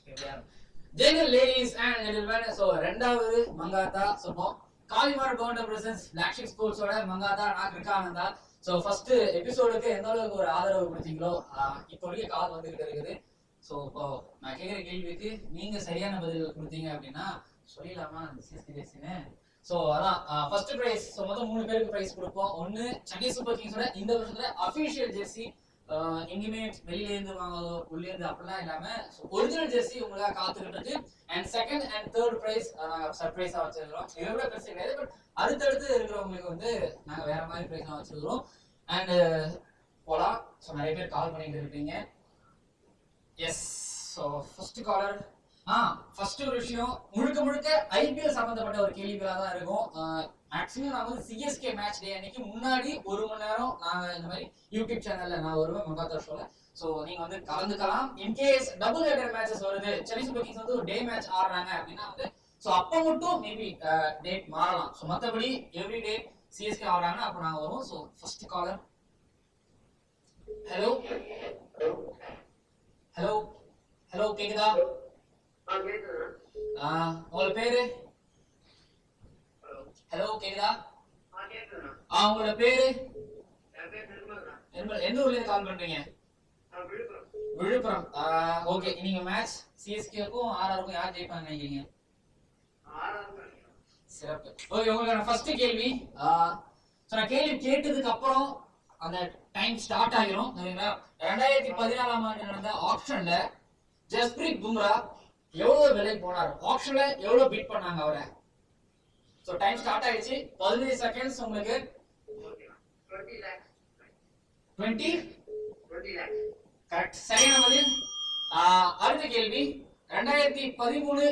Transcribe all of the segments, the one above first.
Gentle ladies and gentlemen, so ரெண்டாவது மங்காத்தா சொல்றோம். Kalimark founder presents Black Sheep ஸ்போர்ட்ஸோட மங்காத்தா நான் கிருக்கானந்தா. ஸோ ஃபர்ஸ்ட் எபிசோடுக்கு எந்த அளவுக்கு ஒரு ஆதரவு கொடுத்தீங்களோ இப்போ வரைக்கும் கால் வந்துகிட்டு இருக்குது. ஸோ இப்போ நான் கேட்குற கேள்விக்கு நீங்க சரியான பதில் கொடுத்தீங்க அப்படின்னா சொல்லிடலாமா அந்த சிஎஸ்கே. ஸோ அதான் ஃபர்ஸ்ட் ப்ரைஸ். ஸோ மொத்தம் 3 பேருக்கு ப்ரைஸ் கொடுப்போம். ஒன்று சென்னை சூப்பர் கிங்ஸோட இந்த வருஷத்துல அஃபிஷியல் ஜெர்சி, எங்கேயுமே வெளியில இருந்து வாங்கதோ உள்ளே இருந்து அப்படிலாம் இல்லாம ஒரிஜினல் ஜெர்சி உங்களுக்காக காத்துக்கிட்டு இருக்கு. And second and third prize நாங்க சர்ப்ரைஸா வச்சிருக்கிறோம். இதை விட பெருசு கிடையாது, பட் அடுத்தடுத்து இருக்கிறவங்களுக்கு வந்து நாங்க வேற மாதிரி ப்ரைஸ் வச்சிருக்கிறோம். அண்ட் போலாம். ஸோ நிறைய பேர் கால் பண்ணிட்டு இருப்பீங்க. Yes, so first caller. First ஒரு விஷயம், முழுக்க முழுக்க ஐபிஎல் சம்பந்தப்பட்ட ஒரு கேள்விகளாக தான் இருக்கும். மேக்ஸிமம் நான் வந்து சிஎஸ்கே மேட்ச் டே அன்னைக்கு முன்னாடி 1 மணி நேரம் நாங்கள் இந்த மாதிரி யூடியூப் சேனல்ல நான் வருவேன் மங்காத்தா ஷோல. ஸோ நீங்க வந்து கலந்துக்கலாம். இன்கேஸ் டபுள் ஹெடர் மேட்சஸ் வருது, சென்னை சூப்பர் கிங்ஸ் வந்து ஒரு டே மேட்ச் ஆடுறாங்க அப்படின்னா வந்து ஸோ அப்போ மட்டும் மேபி டேட் மாறலாம். ஸோ மற்றபடி எவ்ரி டே சிஎஸ்கே ஆடுறாங்கன்னா அப்போ நாங்கள் வருவோம். So first collar. Hello hello hello, கேக்குதா? உங்களோட பேரு? ஹலோ, கேக்குதா? உங்களோட பேரு? எந்த ஊர்ல இருந்து கால் பண்றீங்க? விழுப்புரம். ஓகே, நீங்க மேட்ச் சிஎஸ்கேக்கும் ஆர்ஆருக்கும் யார் ஜெயிப்பாங்க நினைக்கிறீங்க? சிறப்பு. ஓகே, உங்களுக்கான ஃபர்ஸ்ட் கேள்வி. நான் கேள்வி கேட்டதுக்கு அப்புறம் அந்த டைம் ஸ்டார்ட் ஆகிரும். 2014ஆம் ஆண்டு நடந்த ஆப்ஷன்ல ஜஸ்பிரீத் பும்ரா எவ்வளவு விலை போனார்? ஆப்ஷன்ல எவ்வளவு பீட் பண்ணாங்க அவரை? சோ டைம் ஸ்டார்ட் ஆயிடுச்சு. 15 செகண்ட்ஸ் உங்களுக்கு. 20 கரெக்ட், சரியான பதில். அடுத்த கேள்வி. 2013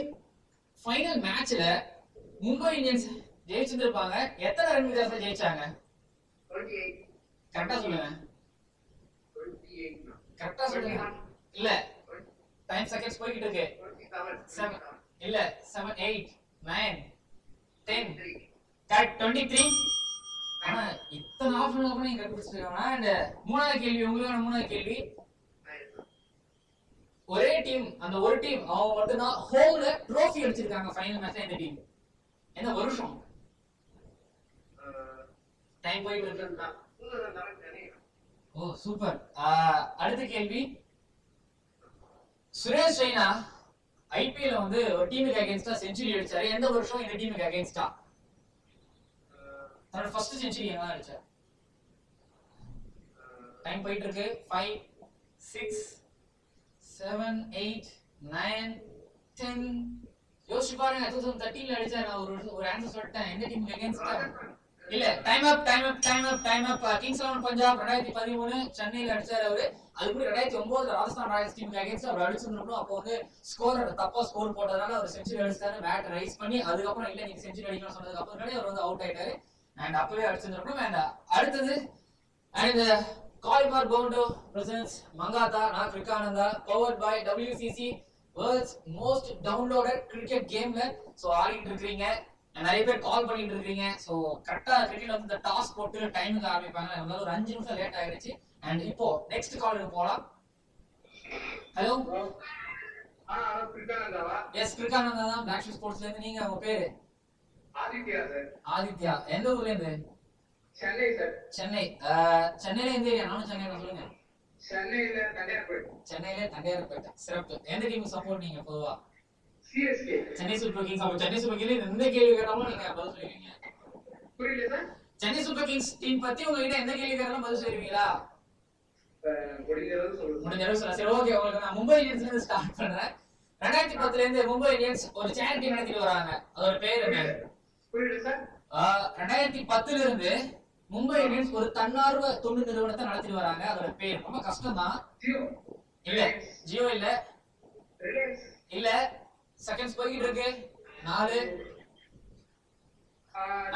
ஃபைனல் மேட்ச்ல மும்பை இந்தியன்ஸ் ஜெயிச்சிருப்பாங்க. எத்தனை ரன் வித்தியாசத்துல ஜெயிச்சாங்க? கரெக்டா சொல்லுங்க. கரெக்டா சொல்லுங்க. இல்ல, டைம் செகண்ட்ஸ் போயிட்டு இருக்கு. 7 இல்ல 7 8 9 10 கரெக்ட் 23. ஆனா இத்தனை ஆப்ஷன் அப்புறம் நீங்க கண்டுபிடிச்சிருக்காங்க. அண்ட் மூணாவது கேள்வி, உங்களுக்கான மூணாவது கேள்வி. ஒரே டீம், அந்த ஒரு டீம் அவங்க மட்டும் தான் ஹோம்ல ட்ரோஃபி அடிச்சிருக்காங்க ஃபைனல் மேட்ச்ல. இந்த டீம் என்ன வருஷம்? டைம் போயிட்டு இருக்கு. ஓ சூப்பர். அடுத்த கேள்வி. சுரேஷ் ரெய்னா ஐபிஎல் வந்து ஒரு டீமுக்கு அகைன்ஸ்டா செஞ்சுரி அடிச்சாரு. எந்த வருஷம் இந்த டீமுக்கு அகைன்ஸ்டா தன்னோட ஃபர்ஸ்ட் செஞ்சுரி எங்க அடிச்சார்? டைம் போயிட்டு இருக்கு. 5 6 7 8 9 10 யோசிச்சு பாருங்க. 2013ல அடிச்சாரு. நான் ஒரு ஆன்சர் சொல்லிட்டேன். எந்த டீமுக்கு அகைன்ஸ்டா? இல்ல, டைம் அப் டைம் அப் டைம் அப் டைம் அப். கிங்ஸ் 11 பஞ்சாப் 2013 சென்னையில அடிச்சாரு அவரு. அதுக்கு 2009 ராஜஸ்தான் ராயல்ஸ் டீமுக்கு அகைன்ஸ்டா அவர் அடிச்சிருந்தோம். அப்போ வந்து ஸ்கோர் தப்பா ஸ்கோர் போட்டதால அவர் செஞ்சுரி அடிச்சாரு. பேட் ரைஸ் பண்ணி அதுக்கப்புறம் இல்ல நீங்க செஞ்சுரி அடிக்கணும்னு சொன்னதுக்கு அப்புறம் அவர் வந்து அவுட் ஆயிட்டாரு. அண்ட் அப்பவே அடிச்சிருந்தோம். அண்ட் அடுத்தது and Kalimark founder presents Mankatha நான் கிருக்கானந்தா powered by WCC world's most downloaded cricket கேம்ல. ஸோ ஆடிட்டு இருக்கீங்க, நிறைய பேர் கால் பண்ணிட்டு இருக்கீங்க. ஸோ கரெக்டா கிரிக்கெட் வந்து இந்த டாஸ் போட்டு டைமுக்கு ஆரம்பிப்பாங்க. நம்மளால ஒரு 5 நிமிஷம் லேட் ஆயிடுச்சு. அண்ட் இப்போ நெக்ஸ்ட் காலுக்கு போலாம். ஹலோ எஸ், கிருக்கானந்தா தான் பிளாக் ஷிப் ஸ்போர்ட்ஸ்ல இருந்து. நீங்க உங்க பேரு? ஆதித்யா சார். ஆதித்யா, எந்த ஊர்ல இருந்து? சென்னை சார். சென்னை. சென்னையில எந்த ஏரியா? நானும் சென்னை தான். சொல்லுங்க. சென்னையில தண்டையார்பேட்டை. சென்னையில தண்டையார்பேட்டை. சிறப்பு. எந்த டீமுக்கு சப்போர்ட் நீங்க பொதுவா? சிஎஸ்கே. Chennai Super Kings. அப்ப சென்னை சூப்பர் கிங்ஸ் எந்த கேள்வி கேட்டாலும் நீங்க பதில் சொல்லுவீங்க. புரியல sir? Chennai Super Kings team பத்தி உங்ககிட்ட எந்த கேள்வி கேட்டாலும் பதில் சொல்லுவீங்களா? முடிஞ்ச அளவு சொல்லுங்க. சரி, ஓகே. உங்களுக்கு நான் மும்பை இந்தியன்ஸ்ல இருந்து ஸ்டார்ட் பண்றேன். 2010ல இருந்து மும்பை இந்தியன்ஸ் ஒரு சேரிட்டி நடத்திட்டு வராங்க. அதோட பேர் என்ன? புரியல சார்? 2010ல இருந்து மும்பை இந்தியன்ஸ் ஒரு தன்னார்வ தொண்டு நிறுவனத்தை நடத்திட்டு வராங்க. அதோட பேர் ரொம்ப கஷ்டம் தான். ஜியோ இல்ல, ஜியோ இல்ல, இல்ல. செகண்ட்ஸ் போயிட்டு இருக்கு. 4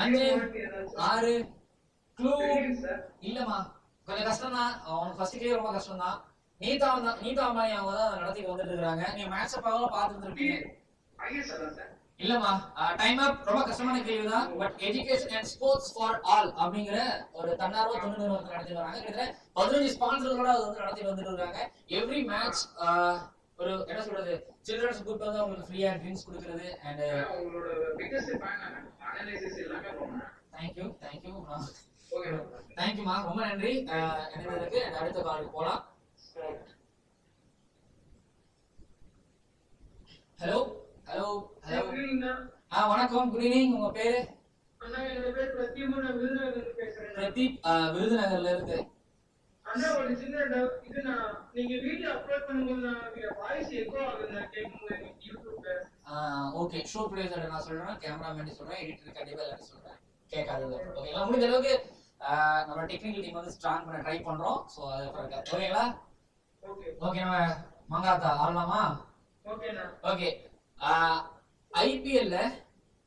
5 6 க்ளூ இல்லமா, கொஞ்சம் கஷ்டம் தான். அவனுக்கு ஃபர்ஸ்ட் கிளியர் ரொம்ப கஷ்டம் தான். நீதா அம்பானி அவங்க தான் நடத்திட்டு வந்துட்டு இருக்காங்க. நீங்க மேட்ச் பார்த்துட்டு இருப்பீங்க. இல்லமா, டைம் அப். ரொம்ப கஷ்டமான கேள்வி தான். But education and sports for all அப்படிங்கிற ஒரு தன்னார்வ தொண்டு நிறுவனத்தை நடத்திட்டு வராங்க. கிட்டத்தட்ட 15 ஸ்பான்சர்களோட அது வந்து நடத்திட்டு வந்துட்டு இருக்காங்க. எவ்ரி மேட்ச் ஒரு என்ன சொல்றது சில்ட்ரன்ஸ் கூப்பிட்டு வந்து அவங்களுக்கு ஃப்ரீயா ட்ரிங்க்ஸ் கொடுக்கறது அண்ட் உங்களோட பிக்கஸ்ட் ஃபேன் அனாலிசிஸ் எல்லாமே பண்ணுவேன். தேங்க்யூ ஓகே தேங்க்யூமா ரொம்ப நன்றி எனக்கு அடுத்த காலுக்கு போலாம். ஹலோ ஹலோ ஹலோ வணக்கம் குட் ஈவினிங். உங்க பேரு? அண்ணா என்னோட பேர் பிரதீப். நான் விருதுநகர்ல இருந்து பேசுறேன். பிரதீப் விருதுநகர்ல இருந்து. அண்ணா ஒரு சின்ன இது நான் நீங்க வீடியோ அப்லோட் பண்ணும்போது நான் வாய்ஸ் எக்கோ ஆகுது நான் கேட்கும்போது யூடியூப்ல. ஓகே ஷோ ப்ரொடியூசர் நான் சொல்றேன், கேமராமேன் சொல்றேன், எடிட்டர் கண்டிப்பா எல்லாரும் சொல்றேன் கேட்காதது. ஓகேங்களா? முடிஞ்ச அளவுக்கு நம்ம டெக்னிக்கல் டீம் வந்து ஸ்ட்ராங் பண்ண ட்ரை பண்றோம். சோ அது ஓகேங்களா? ஓகே நம்ம மங்காத்தா ஆடலாமா? ஓகேண்ணா. ஓகே ஐபிஎல்ல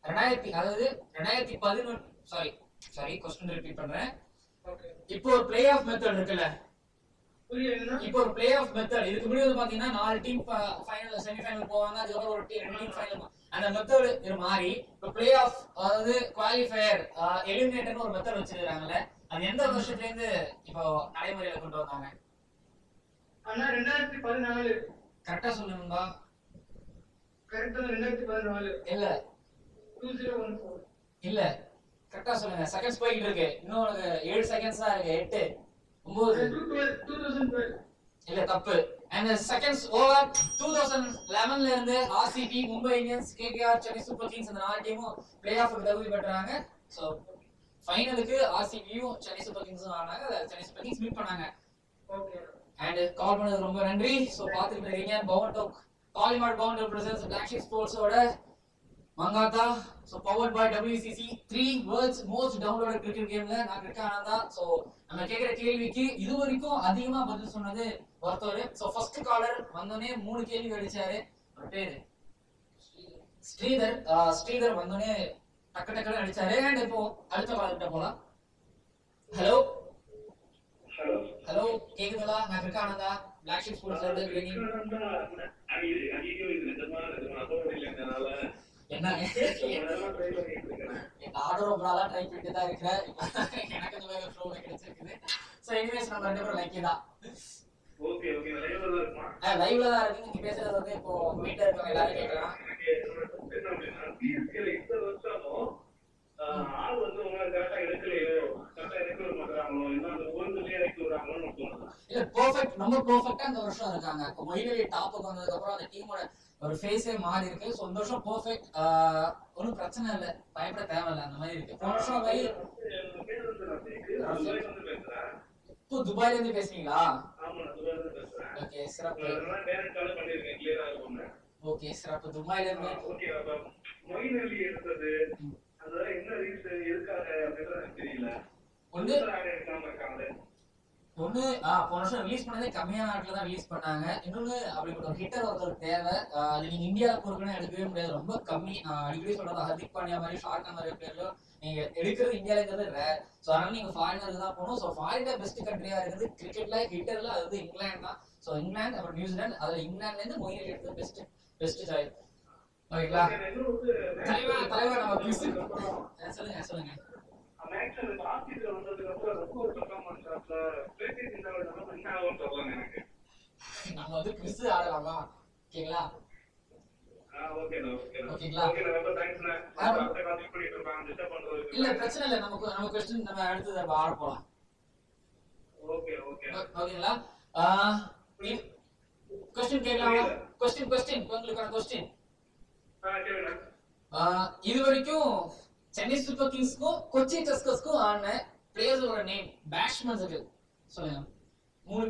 2011 சாரி क्वेश्चन ரிப்பீட் பண்றேன். இப்போ ஒரு பிளே ஆஃப் மெத்தட் இருக்குல்ல, இப்போ ஒரு பிளே ஆஃப் மெத்தட் இதுக்கு முன்னாடி வந்து பாத்தீங்கன்னா 4 டீம் ஃபைனல் செமி ஃபைனல் போவாங்க, அதுக்கப்புறம் ஒரு டீம் 2 டீம் ஃபைனல். அந்த மெத்தட் இது மாதிரி இப்போ பிளே ஆஃப் அதாவது குவாலிஃபயர் எலிமினேட்டர்னு ஒரு மெத்தட் வச்சிருக்காங்கல்ல, அது எந்த வருஷத்துல இருந்து இப்போ நடைமுறையில கொண்டு வந்தாங்க? அண்ணா 2014. கரெக்ட்டா சொல்லுங்கப்பா. கரெக்ட்டா 2014 இல்ல 2014 இல்ல கரெக்ட்டா சொல்லுங்க. செகண்ட்ஸ் போயிட்டு இருக்கு. இன்னும் உங்களுக்கு 7 செகண்ட்ஸ் தான் இருக்கு. 8 9 2012 இல்ல தப்பு. and செகண்ட்ஸ் ஓவர் 2011ல இருந்து RCB, Mumbai Indians, KKR, Chennai Super Kings இந்த 4 டீமும் பிளே ஆஃப்க்கு தகுதி பெற்றாங்க. சோ ஃபைனலுக்கு ஆர்சிபியும் சென்னை சூப்பர் கிங்ஸும் ஆனாங்க. சென்னை சூப்பர் கிங்ஸ் மீட் பண்ணாங்க. ஓகே and கால் பண்ணது ரொம்ப நன்றி. சோ பாத்துட்டு இருக்கீங்க பவுண்ட் டாக் Kalimark Bovonto presents black sheep ஸ்போர்ட்ஸோட Mankatha. So powered by WCC 3 world's most downloaded cricket கேம்ல நான் கிரிக்கெட் ஆனந்தா. சோ நம்ம கேக்குற கேள்விக்கு இதுவரைக்கும் அதிகமா பதில் சொன்னது ஒருத்தர். சோ ஃபர்ஸ்ட் காலர் வந்தோனே 3 கேள்வி அடிச்சாரு. அவர் பேரு ஸ்ரீதர் வந்தோனே டக்கு அடிச்சாரு. அண்ட் இப்போ அடுத்த காலர் கிட்ட போலாம். ஹலோ ஹலோ கேக்குதுங்களா? நான் கிரிக்கெட் ஆனந்தா பிளாக் ஷீப் ஸ்போர்ட்ஸ்ல இருந்து கிரீனிங். என்ன ஆர்டர் ரொம்ப நாளா ட்ரை பண்ணிட்டு தான் இருக்கிறேன். எனக்கு இந்த மாதிரி ஃப்ளோ கிடைச்சிருக்குது. சோ எனிவேஸ் நம்ம ரெண்டு பேரும் லைக் தான். ஓகே லைவ்ல தான் இருக்கு. நீங்க பேசுறது வந்து இப்போ வீட்ல இருக்கவங்க எல்லாரும் கேட்கலாம். இந்த வருஷமும் ஆள் வந்து உங்களை கரெக்டா எடுக்கலையோ, கரெக்டா எடுக்க மாட்டாங்களோ, இன்னும் ஒழுங்குலயே எடுக்க விடுறாங்களோன்னு தோணுது. இல்ல பெர்ஃபெக்ட் ரொம்ப பெர்ஃபெக்ட்டா இந்த வருஷம் இருக்காங்க. இப்போ மொய்னலி டாப்புக்கு வந்ததுக்கு அப்புறம் அந்த டீமோட ஒரு ஃபேஸே மாறி இருக்கு. சோ இந்த வருஷம் பெர்ஃபெக்ட், ஒன்னும் பிரச்சனை இல்ல, பயப்பட தேவையில்ல, அந்த மாதிரி இருக்கு. போன வருஷம் மாதிரி இப்போ துபாயில இருந்து பேசுறீங்களா? ஆமா துபாயில இருந்து பேசுறேன். ஓகே சிறப்பு. நான் டைரக்ட் கால் பண்ணிருக்கேன், கிளியரா இருக்கும்னு. ஓகே சிறப்பு. துபாயில இருந்து ஓகே. அப்ப மொய்னலி எடுத்தது அதனால என்ன ரீசன் எதுக்காக அப்படின்றது எனக்கு தெரியல. ஒண்ணு எடுக்காம இருக்காங்க. போன வருஷம் ரிலீஸ் பண்ணதே கம்மியான நாட்டுல தான் ரிலீஸ் பண்ணாங்க. இன்னொன்னு அப்படிப்பட்ட ஒரு ஹிட்டர் ஒருத்தர் தேவை. அது நீங்க இந்தியாவில பொறுக்கணும் எடுக்கவே முடியாது, ரொம்ப கம்மி. அடிக்கடி சொல்றது ஹர்திக் பாண்டியா மாதிரி ஷார்ட் மாதிரி பிளேயர்ல நீங்க எடுக்கிறது இந்தியாவில ரேர். சோ அதனால நீங்க ஃபாரினருக்கு தான் போகணும். சோ ஃபாரின்ல பெஸ்ட் கண்ட்ரியா இருக்குது கிரிக்கெட்ல ஹிட்டர்ல, அது வந்து இங்கிலாந்து தான். சோ இங்கிலாந்து அப்புறம் நியூசிலாந்து, அதுல இங்கிலாந்துல இருந்து மொய்னலி எடுத்தது பெஸ்ட் சாய்ஸ். ஓகேங்களா? தலைவா நம்ம குவிஸ் சொல்லுங்க. மேக்ஸிமம் ஆபீஸ்ல வந்ததுக்கு அப்புறம் ரொம்ப ஒரு பெர்ஃபார்மன்ஸ் ஆஃப்ல பிரேசிஸ் இந்த நம்ம என்ன ஆகும் சொல்லுங்க எனக்கு. நம்ம வந்து குவிஸ் ஆடலாமா? ஓகேங்களா? ஓகேங்களா? ஓகே ரொம்ப தேங்க்ஸ்ண்ணா. அடுத்த கால் பண்ணிட்டு இருக்காங்க, டிஸ்டர்ப் பண்றது இல்ல பிரச்சனை இல்ல. நம்ம क्वेश्चन நம்ம அடுத்து ஆட போலாம். ஓகேங்களா? क्वेश्चन கேட்கலாமா? क्वेश्चन உங்களுக்கான क्वेश्चन. கேளுங்க. இது வரைக்கும் சென்னை சூப்பர் கிங்ஸ்க்கும் கொச்சி டஸ்கர்ஸ்க்கும் ஆன பிளேயர்ஸோட நேம் பேட்ஸ்மேன்ஸ்க்கு சொல்லுங்க. 3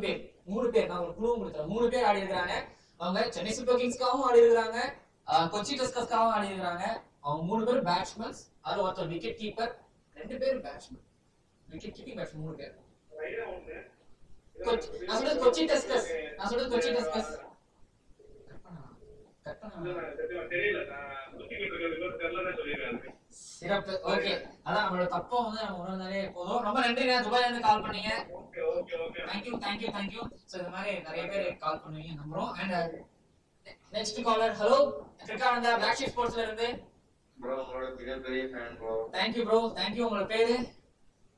பேர் நான் ஒரு க்ளூ கொடுத்தறேன். 3 பேர் ஆடி இருக்காங்க. அவங்க சென்னை சூப்பர் கிங்ஸ்க்காகவும் ஆடி இருக்காங்க, கொச்சி டஸ்கர்ஸ்க்காகவும் ஆடி இருக்காங்க. அவங்க 3 பேர் பேட்ஸ்மேன்ஸ். அதுல ஒருத்தர் விக்கெட் கீப்பர், 2 பேர் பேட்ஸ்மேன். விக்கெட் கீப்பிங் பேட்ஸ்மேன் 3 பேர். நான் சொல்றது கொச்சி டஸ்கர்ஸ். சிறப்பு. ஓகே அதான் நம்மளோட தப்ப வந்து நம்ம உணர்ந்தாலே போதும். ரொம்ப நன்றி. துபாயில இருந்து கால் பண்ணீங்க. தேங்க்யூ. சோ இந்த மாதிரி நிறைய பேர் கால் பண்ணுவீங்க நம்புறோம். And next caller. Hello cricket Ananda Black Sheep ஸ்போர்ட்ஸ்ல இருந்து. bro உங்களோட மிகப்பெரிய ஃபேன் bro. தேங்க்யூ. உங்க பேரு?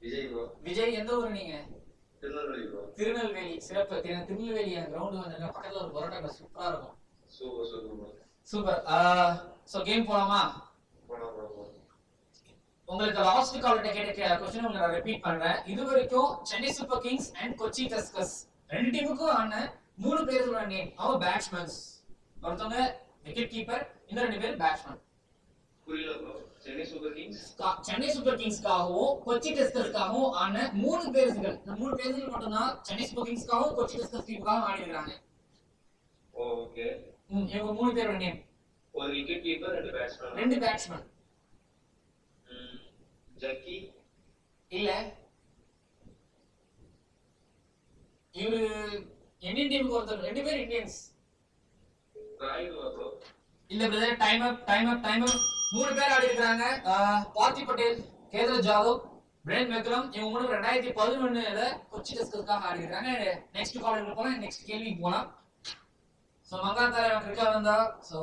விஜய் bro. விஜய் எந்த ஊரு நீங்க? திருநெல்வேலி bro. திருநெல்வேலி. சிறப்பு. திருநெல்வேலி கிரவுண்ட் வந்து பக்கத்துல ஒரு பரோட்டா சூப்பரா இருக்கும். Super super. சோ கேம் போலாமா? உங்களுக்கு லாஸ்ட் கால்ட்ட கேட்ட क्वेश्चन உங்களுக்கு நான் ரிப்பீட் பண்றேன். இதுவரைக்கும் Chennai Super Kings and Kochi tuskers ரெண்டு டீமுக்கும் ஆன மூணு பேரோட நேம் அவங்க பேட்ஸ்மேன்ஸ். ஒருத்தவங்க விக்கெட் கீப்பர், இன்னும் ரெண்டு பேர் பேட்ஸ்மேன். புரியல ப்ரோ. சென்னை சூப்பர் கிங்ஸ்காகவும் கொச்சி டஸ்கர்ஸ்காகவும் ஆன மூணு பேர்கள். இந்த மூணு பேர்கள் மட்டும் தான் சென்னை சூப்பர் கிங்ஸ்காகவும் கொச்சி டஸ்கர்ஸ் டீமுக்காகவும் ஆடி இருக்காங்க. ஓகே. இவங்க மூணு பேரோட நேம். ஒரு விக்கெட் கீப்பர், ரெண்டு பேட்ஸ்மேன். ஜக்கி இல்ல. இவரு இந்தியன் டீமுக்கு ஒருத்தர், ரெண்டு பேர் இந்தியன்ஸ். ராயுடு ப்ரோ. இல்ல பிரதர், டைம் அப். மூணு பேர் ஆடி இருக்காங்க. Parthiv Patel, Kedar Jadhav, Brendon McCullum. இவங்க மூணு 2011ல கொச்சி டஸ்கர்ஸ்க்காக ஆடி இருக்காங்க. நெக்ஸ்ட் காலருக்கு போலாம், நெக்ஸ்ட் கேள்விக்கு போலாம். சோ மங்காத்தால இருக்காங்க. So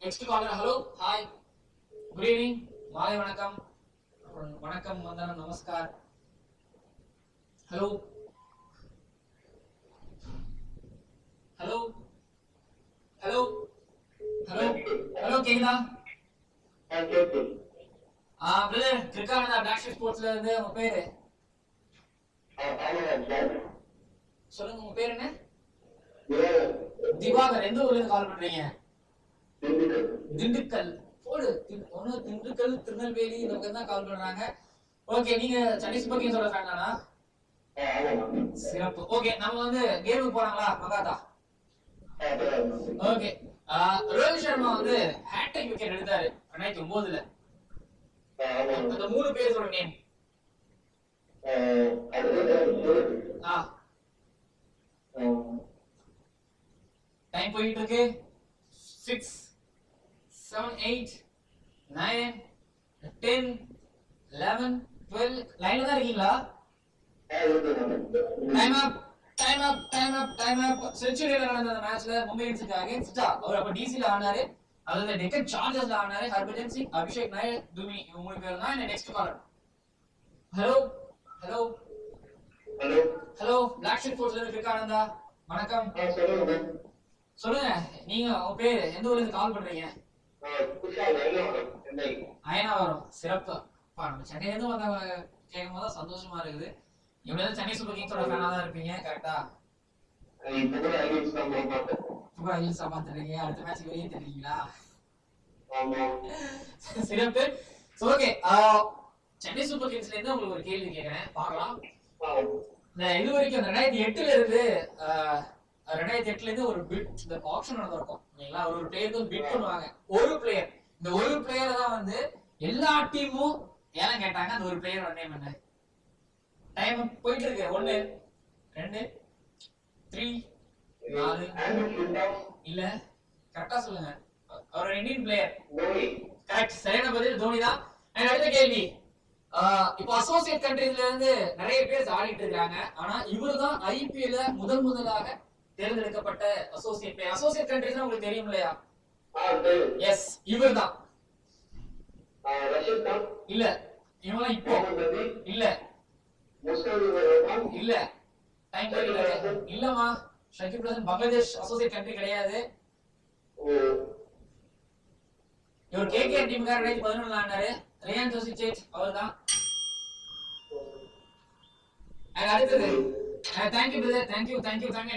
next caller. Hello, hi, good evening, மாலை வணக்கம், வணக்கம், வந்தனம், நமஸ்கார். Hello hello hello hello hello கேக்குதா? பிரதர் கிரிக்கானதா பிளாக் ஸ்போர்ட்ஸ்ல இருந்து. உங்க பேரு சொல்லுங்க. உங்க பேர் என்ன? திவாகர். எந்த ஊர்ல இருந்து கால் பண்றீங்க? திண்டுக்கல். போடு. ஒன்னு திண்டுக்கல், திருநெல்வேலி இந்த பக்கம் தான் கால் பண்றாங்க. ஓகே, நீங்க சென்னை சூப்பர் கிங்ஸோட ஃபேன் தானா? சிறப்பு. ஓகே, நம்ம வந்து கேமுக்கு போறாங்களா மகாதா? ஓகே. ரோஹித் சர்மா வந்து ஹேட்ரிக் விக்கெட் எடுத்தாரு 2009ல. அந்த மூணு பேரோட நேம். டைம் போயிட்டு இருக்கு. 6 7 8 9 10 11 12. லைன்ல தான் இருக்கீங்களா? டைம் அப். செஞ்சுரியில நடந்த அந்த மேட்ச்ல மும்பை இந்தியன்ஸ்க்கு அகைன்ஸ்டா அவர் அப்ப டிசில ஆனாரு. அதுல டெக்கன் சார்ஜர்ஸ்ல ஆனாரு. ஹர்பஜன் சிங், அபிஷேக் நாயர், துமி, இவங்க மூணு பேர் தான். Next caller. Hello hello hello hello Black Sheep ஃபோர்ஸ்ல இருந்து கிரிக்கானந்தா. வணக்கம். சொல்லுங்க, நீங்க உங்க பேரு, எந்த ஊர்ல இருந்து கால் பண்றீங்க? அயனாவரம். சிறப்பு. நம்ம சென்னையில இருந்து வந்தவங்க கேட்கும் போது சந்தோஷமா இருக்குது. எப்படியாவது சென்னை சூப்பர் கிங்ஸோட ஃபேனா தான் இருப்பீங்க, கரெக்டா? இப்போ ஹில்ஸ் பாத்துறீங்க. அடுத்த மேட்ச் வெளியே தெரியுங்களா? சிறப்பு. ஓகே, சென்னை சூப்பர் கிங்ஸ்ல இருந்து உங்களுக்கு ஒரு கேள்வி கேட்கறேன், பார்க்கலாம். இது வரைக்கும் 2008ல இருந்து 2008ல இருந்து ஒரு பிட், இந்த ஆப்ஷன் நடந்திருக்கும் இல்லைங்களா? ஒரு பிளேயருக்கு பிட் பண்ணுவாங்க. ஒரு பிளேயர், இந்த ஒரு பிளேயரை தான் வந்து எல்லா டீமும் ஏலம் கேட்டாங்க. அந்த ஒரு பிளேயரோட நேம் என்ன? டைம் போயிட்டு இருக்கு. 1 2 3 4. இல்ல, கரெக்டா சொல்லுங்க. அவர் இந்தியன் பிளேயர். கரெக்ட், சரியான பதில் தோனி தான். அடுத்த கேள்வி. இப்போ அசோசியேட் கண்ட்ரீஸ்ல இருந்து நிறைய பேர் ஆடிட்டு இருக்காங்க. ஆனா இவர்தான் ஐபிஎல் முதலாக தேர்ந்தெடுக்கப்பட்ட அசோசியேட் பிளேயர். அசோசியேட் கண்ட்ரீஸ்னா உங்களுக்கு தெரியும் இல்லையா? எஸ், இவர்தான். இல்ல, இவங்க இப்போ இல்ல இல்ல. டைம் இல்லமா. ஷகிப் ஹசன் பங்களாதேஷ் அசோசியேட் கண்ட்ரி கிடையாது. இவர் கேகேஆர் டீமுக்காக 2011ல ஆனாரு. ரியான் ஜோசிச்சேட் அவர்தான். அடுத்தது. Thank you brother, thank you.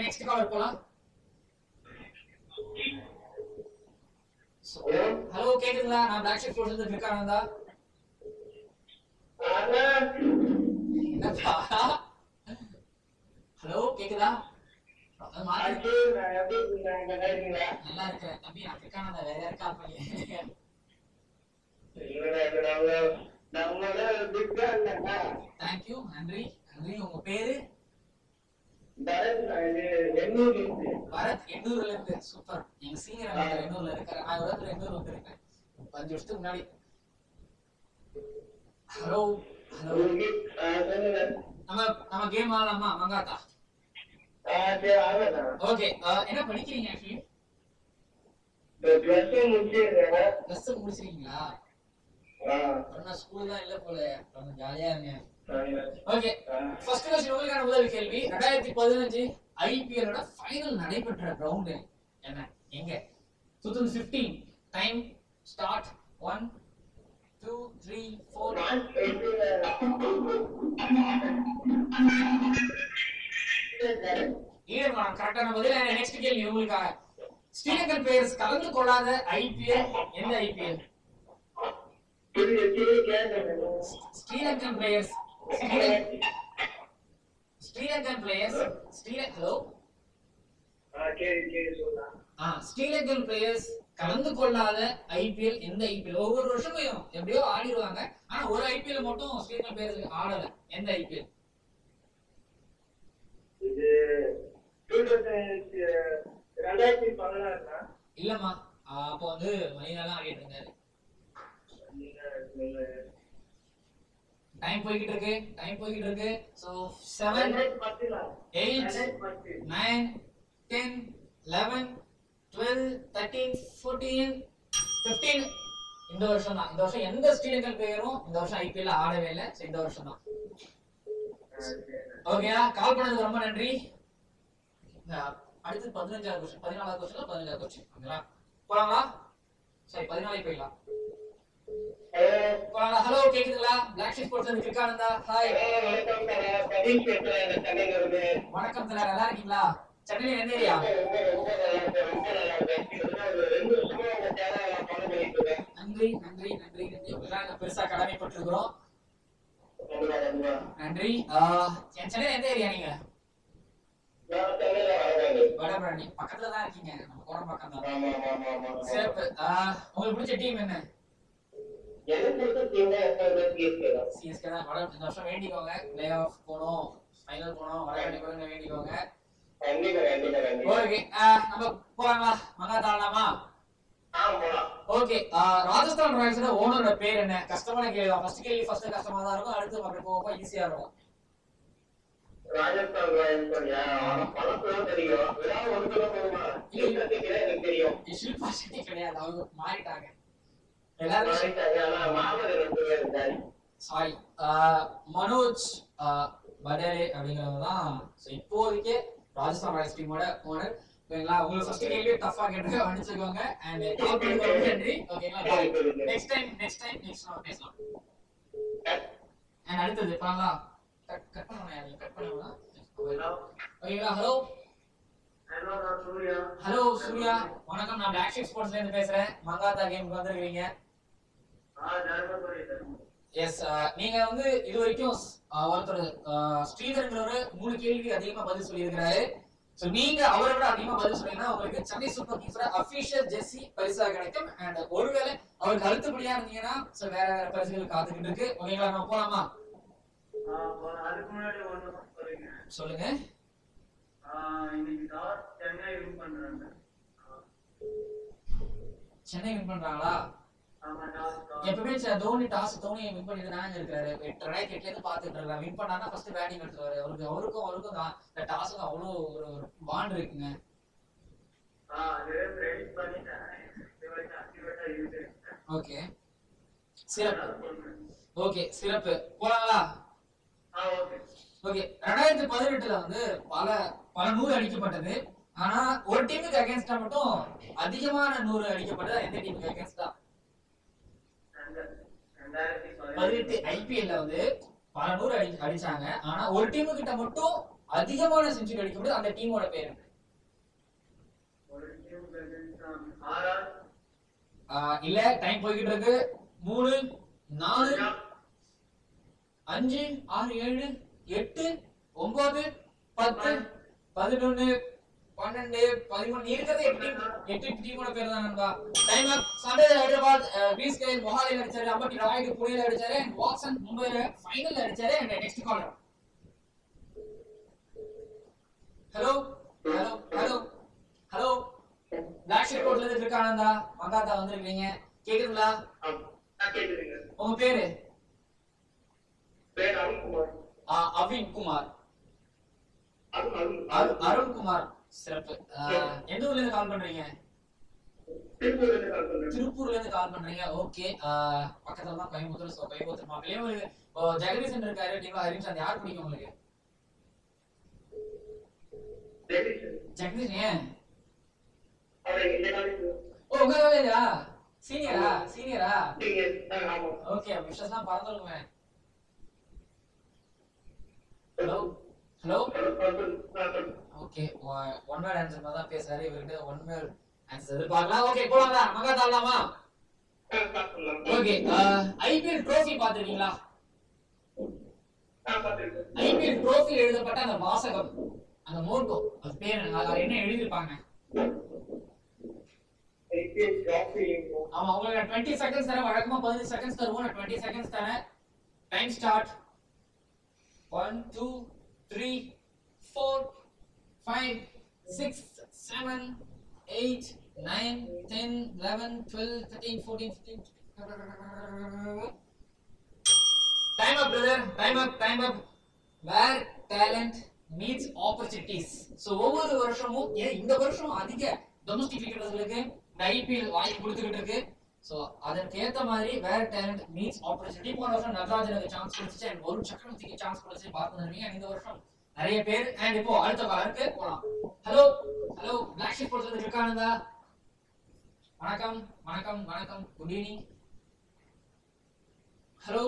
Next caller போலாம். ஹலோ, கேக்குதுங்களா? நான் பிளாக் ஷீட் ஃபோர்ஸ்ல இருந்து கிரிக்கானந்தா. என்னப்பா? ஹலோ, கேக்குதா? நல்லா இருக்கேன் தம்பி. நான் கிரிக்கானந்தா. வேற யாரும் கால் பண்ணல. தேங்க் யூ, நன்றி. உங்க பேரு? பரத், எண்ணூர்ல இருந்து. சூப்பர். எங்க சீனியர் எண்ணூர்ல இருக்காரு. நான் ஒரு இடத்துல எண்ணூர் வந்திருக்கேன் 5 வருஷத்துக்கு முன்னாடி. ஹலோ நம்ம கேம் ஆடலாமா மங்காத்தா? ஓகே, என்ன படிக்கிறீங்க? Actually plus முடிச்சிருக்கீங்களா? ஸ்கூல் தான் இல்ல போல. கொஞ்சம் ஜாலியா இருங்க. ஓகே, ஃபர்ஸ்ட் क्वेश्चन உங்களுக்கான முதல் கேள்வி. 2015 ஐபிஎல் ஓட ஃபைனல் நடைபெற்ற கிரவுண்ட் என்ன? எங்க? 2015. Time start 1 2 3 4. ஈடுபாடு கரெக்டான பதில். நெக்ஸ்ட் கேள்வி உங்களுக்காக. ஸ்ரீலங்கன் பிளேயர்ஸ் கலந்து கொள்ளாத ஐபிஎல் எந்த IPL? Sri Lankan players hello Sri Lankan players கலந்து கொள்ளாத ஐபிஎல் எந்த ஐபிஎல்? ஒவ்வொரு வருஷமும் எப்படியோ ஆடிடுவாங்க, ஆனா ஒரு ஐபிஎல் மட்டும் ஸ்ரீலங்கன் பிளேயர்ஸ் ஆடல. எந்த ஐபிஎல்? இல்லம்மா, அப்போ வந்து மணினாலாம் ஆடிட்டு இருந்தாரு. டைம் போய்கிட்டு இருக்கு. சோ 7 8 9 10 11 12 13 14 15. இந்த வருஷம் தான். இந்த வருஷம் எந்த ஸ்ரீலங்கன் பிளேயரும் இந்த வருஷம் ஐபிஎல் ஆடவே இல்லை. இந்த வருஷம் தான். ஓகேயா? கால் பண்ணதுக்கு ரொம்ப நன்றி. அடுத்து 14வது क्वेश्चन 15வது क्वेश्चन ஓகேங்களா? போலாங்களா? சரி 14 போயிடலாம். போலாங்களா? ஹலோ கேக்குதுங்களா? பிளாக் ஷீப் ஸ்போர்ட்ஸ்ல இருந்து கிருக்கானந்தா. ஹாய். வணக்கம் சார், நல்லா இருக்கீங்களா? சென்னையில எந்த ஏரியா? நன்றி. பெருசா கடமைப்பட்டிருக்கிறோம். நன்றி. சென்னையில எந்த ஏரியா நீங்க? வடபழனி பக்கத்துல தான் இருக்கீங்க. நம்ம கோடம் பக்கம் தான். சிறப்பு. உங்களுக்கு பிடிச்ச டீம் என்ன? சிஎஸ்கே தான். இந்த வருஷம் வேண்டிக்கோங்க, பிளே ஆஃப் போகணும், ஃபைனல் போகணும், வடபழனி போகணும் வேண்டிக்கோங்க. ஓகே, நம்ம போலாங்களா? மங்காத்தா ஆடலாமா? ஓகே. ராஜஸ்தான் ராயல்ஸோட ஓனரோட பேர் என்ன? கஷ்டமான கேள்வி. ஃபர்ஸ்ட் கஷ்டமா தான் இருக்கும், அடுத்து அப்படி போக ஈஸியா இருக்கும். ராஜஸ்தான் ராயல்ஸ் பழக்கம் தெரியும். தெரியும். ஷில்பா ஷெட்டி கிடையாது, அவங்க மாறிட்டாங்க. சாரி, மனோஜ் படேலே அப்படிங்கிறவங்க தான் இப்போதைக்கு ராஜஸ்தான் ராயல்ஸ் டீமோட ஓனர். ஓகேங்களா? உங்களுக்கு ஃபர்ஸ்ட் கேள்வி டஃபா கேட்டு அனுப்பிச்சுக்கோங்க. அண்ட் கால் பண்ணி நன்றி. ஓகேங்களா? நெக்ஸ்ட் டைம் பேசலாம். அண்ட் அடுத்தது பண்ணலாம். கட் பண்ணுங்க. ஓகேங்களா? ஹலோ சூர்யா, வணக்கம். நான் பிளாக் ஷீப் ஸ்போர்ட்ஸ்ல இருந்து பேசுறேன். மங்காத்தா கேமுக்கு வந்திருக்கீங்க. எஸ், நீங்க வந்து இது வரைக்கும் ஒருத்தர் ஸ்ரீதர்ங்கிறவரு 3 கேள்வி அதிகமா பதில் சொல்லியிருக்கிறாரு. சோ நீங்க அவரை விட அதிகமா பதில் சொன்னீங்கன்னா உங்களுக்கு சென்னை சூப்பர் கிங்ஸோட அபிஷியல் ஜெர்சி பரிசா கிடைக்கும். அண்ட் ஒருவேளை அவருக்கு அடுத்தபடியா இருந்தீங்கன்னா வேற பரிசுகள் காத்துக்கிட்டு இருக்கு. ஓகேங்களா? நம்ம போலாமா? சொல்லுங்க. சென்னை வின் பண்றாங்களா? எப்பவுமே தோனி வின் பண்ணிட்டு தாங்க இருக்காரு. 2008ல இருந்து பாத்துட்டு இருக்காரு. வின் பண்ணானா ஃபர்ஸ்ட் பேட்டிங் எடுத்துவாரு. அவருக்கும் இந்த டாஸ்க்கு அவ்வளவு ஒரு பாண்ட் இருக்குங்க. ஓகே, சிறப்பு. போலாங்களா? ஓகே. 2018ல வந்து பல 100 அடிக்கப்பட்டது. ஆனா ஒரு டீமுக்கு அகைன்ஸ்டா மட்டும் அதிகமான 100 அடிக்கப்பட்டது எந்த டீமுக்கு அகைன்ஸ்டா? 18 ஐபிஎல்ல வந்து பல 100 அடிச்சாங்க. ஆனா ஒரு டீமு கிட்ட மட்டும் அதிகமான செஞ்சுரி அடிக்கப்பட்டது. அந்த டீமோட பேர் என்ன? இல்ல, டைம் போய்கிட்டு இருக்கு. 3 4 5 6 7 8 9 10 11 12 13 இருக்கிறது 8 டீமோட பேர் தான் நண்பா. Time up. சண்டே ஹைதராபாத் பீஸ்கேல் மொஹாலில அடிச்சாரு. அம்பட்டி ராய்டு புனேல அடிச்சாரு. வாட்சன் மும்பைல ஃபைனல்ல அடிச்சாரு. And next caller. Hello Black Sheep கோட்ல இருந்து கிருக்கானந்தா. மங்காத்தா வந்திருக்கீங்க. கேக்குதுங்களா? கேக்குதுங்க. உங்க பேரு? பேர் அருண்குமார். அவின்குமார். அருண்குமார். சிறப்பு. எந்த ஊர்ல இருந்து கால் பண்றீங்க? திருப்பூர்ல இருந்து கால் பண்றீங்க. ஓகே. பக்கத்துல தான் கோயம்புத்தூர். கோயம்புத்தூர் மக்களே ஒரு ஜெகதீசன் இருக்காரு. டீம்ல ஹரிம்சந்த் யார் பிடிக்கும் உங்களுக்கு? ஜெகதீஷ். ஏன்? ஓ உங்க காலேஜா? சீனியரா? ஆமா. ஓகே, விஷஸ்லாம் பறந்துருக்குமே. Hello hello. Okay, one word answer மாதிரி தான் பேசுறாரு. இவர்கிட்ட ஒன் வேர்ட் ஆன்சர் எதிர்பார்க்கலாம். ஓகே போலாங்களா? மங்காத்தா ஆடலாமா? ஓகே, ஐபிஎல் ட்ரோஃபி பாத்துருக்கீங்களா? ஐபிஎல் ட்ரோஃபி எழுதப்பட்ட அந்த வாசகம், அந்த மோட்டோ, அது பேர் அதுல என்ன எழுதிருப்பாங்க? ஆமா, உங்களுக்கு 20 செகண்ட்ஸ் தரேன். வழக்கமா 15 செகண்ட்ஸ் தருவோம். 20 செகண்ட்ஸ் தரேன். Time start. 1 2 3 4 5 6 7 8 9 10 11 12 13 14 15. Time up, brother. Time up. Where talent meets opportunities. So ஒவ்வொரு வருஷமும் இந்த வருஷம் அதிக டொமஸ்டிக் கிரிக்கெட்டர்ஸ்களுக்கு இந்த ஐபிஎல் வாய்ப்பு கொடுத்துக்கிட்டு இருக்கு. ஸோ அதற்கு ஏற்ற மாதிரி வேர் டேலண்ட் மீட்ஸ் ஆப்பர்ச்சுனிட்டி. போன வருஷம் நடராஜனுக்கு சான்ஸ் கொடுத்துச்சு, அண்ட் வருண் சக்கரவர்த்திக்கு சான்ஸ் கொடுத்துச்சு பார்த்துருந்தீங்க. இந்த வருஷம் நிறைய பேர். அண்ட் இப்போ அடுத்த காலருக்கு போகலாம். ஹலோ ஹலோ, பிளாக் ஷீப் போட்டு இருக்கானுங்களா? வணக்கம் வணக்கம் வணக்கம், குட் ஈவினிங். ஹலோ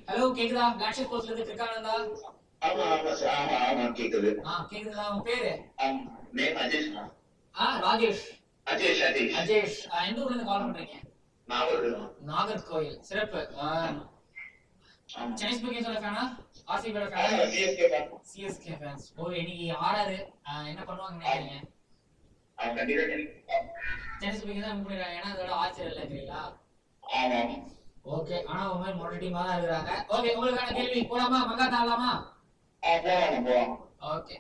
ஹலோ, கேக்குதா? பிளாக் ஷீப் போட்டு இருக்கானுங்களா? ஆமா கேக்குது. கேக்குதுங்களா? உங்க பேரு? நேம் அஜேஷ். ராஜேஷ். அஜேஷ். எந்த ஊர்ல இருந்து கால் பண்றீங்க? நாகர்கோயில். சிறப்பு. சென்னை சூப்பர் கிங்ஸோட ஃபேனா? ஆர்சிபியோட ஃபேனா? CSK fans. ஓ, இன்னைக்கு ஆறாரு. என்ன பண்ணுவாங்க நினைக்கிறீங்க? சென்னை சூப்பர் கிங்ஸ் தான் பண்ணிடுறாங்க. ஏன்னா அதோட ஆச்சரியம் இல்லைங்களா? ஓகே, ஆனா உங்க மொத்த டீமா தான் இருக்காங்க. ஓகே, உங்களுக்கான கேள்வி போலாமா? மங்காத்தா ஆடலாமா? ஓகே,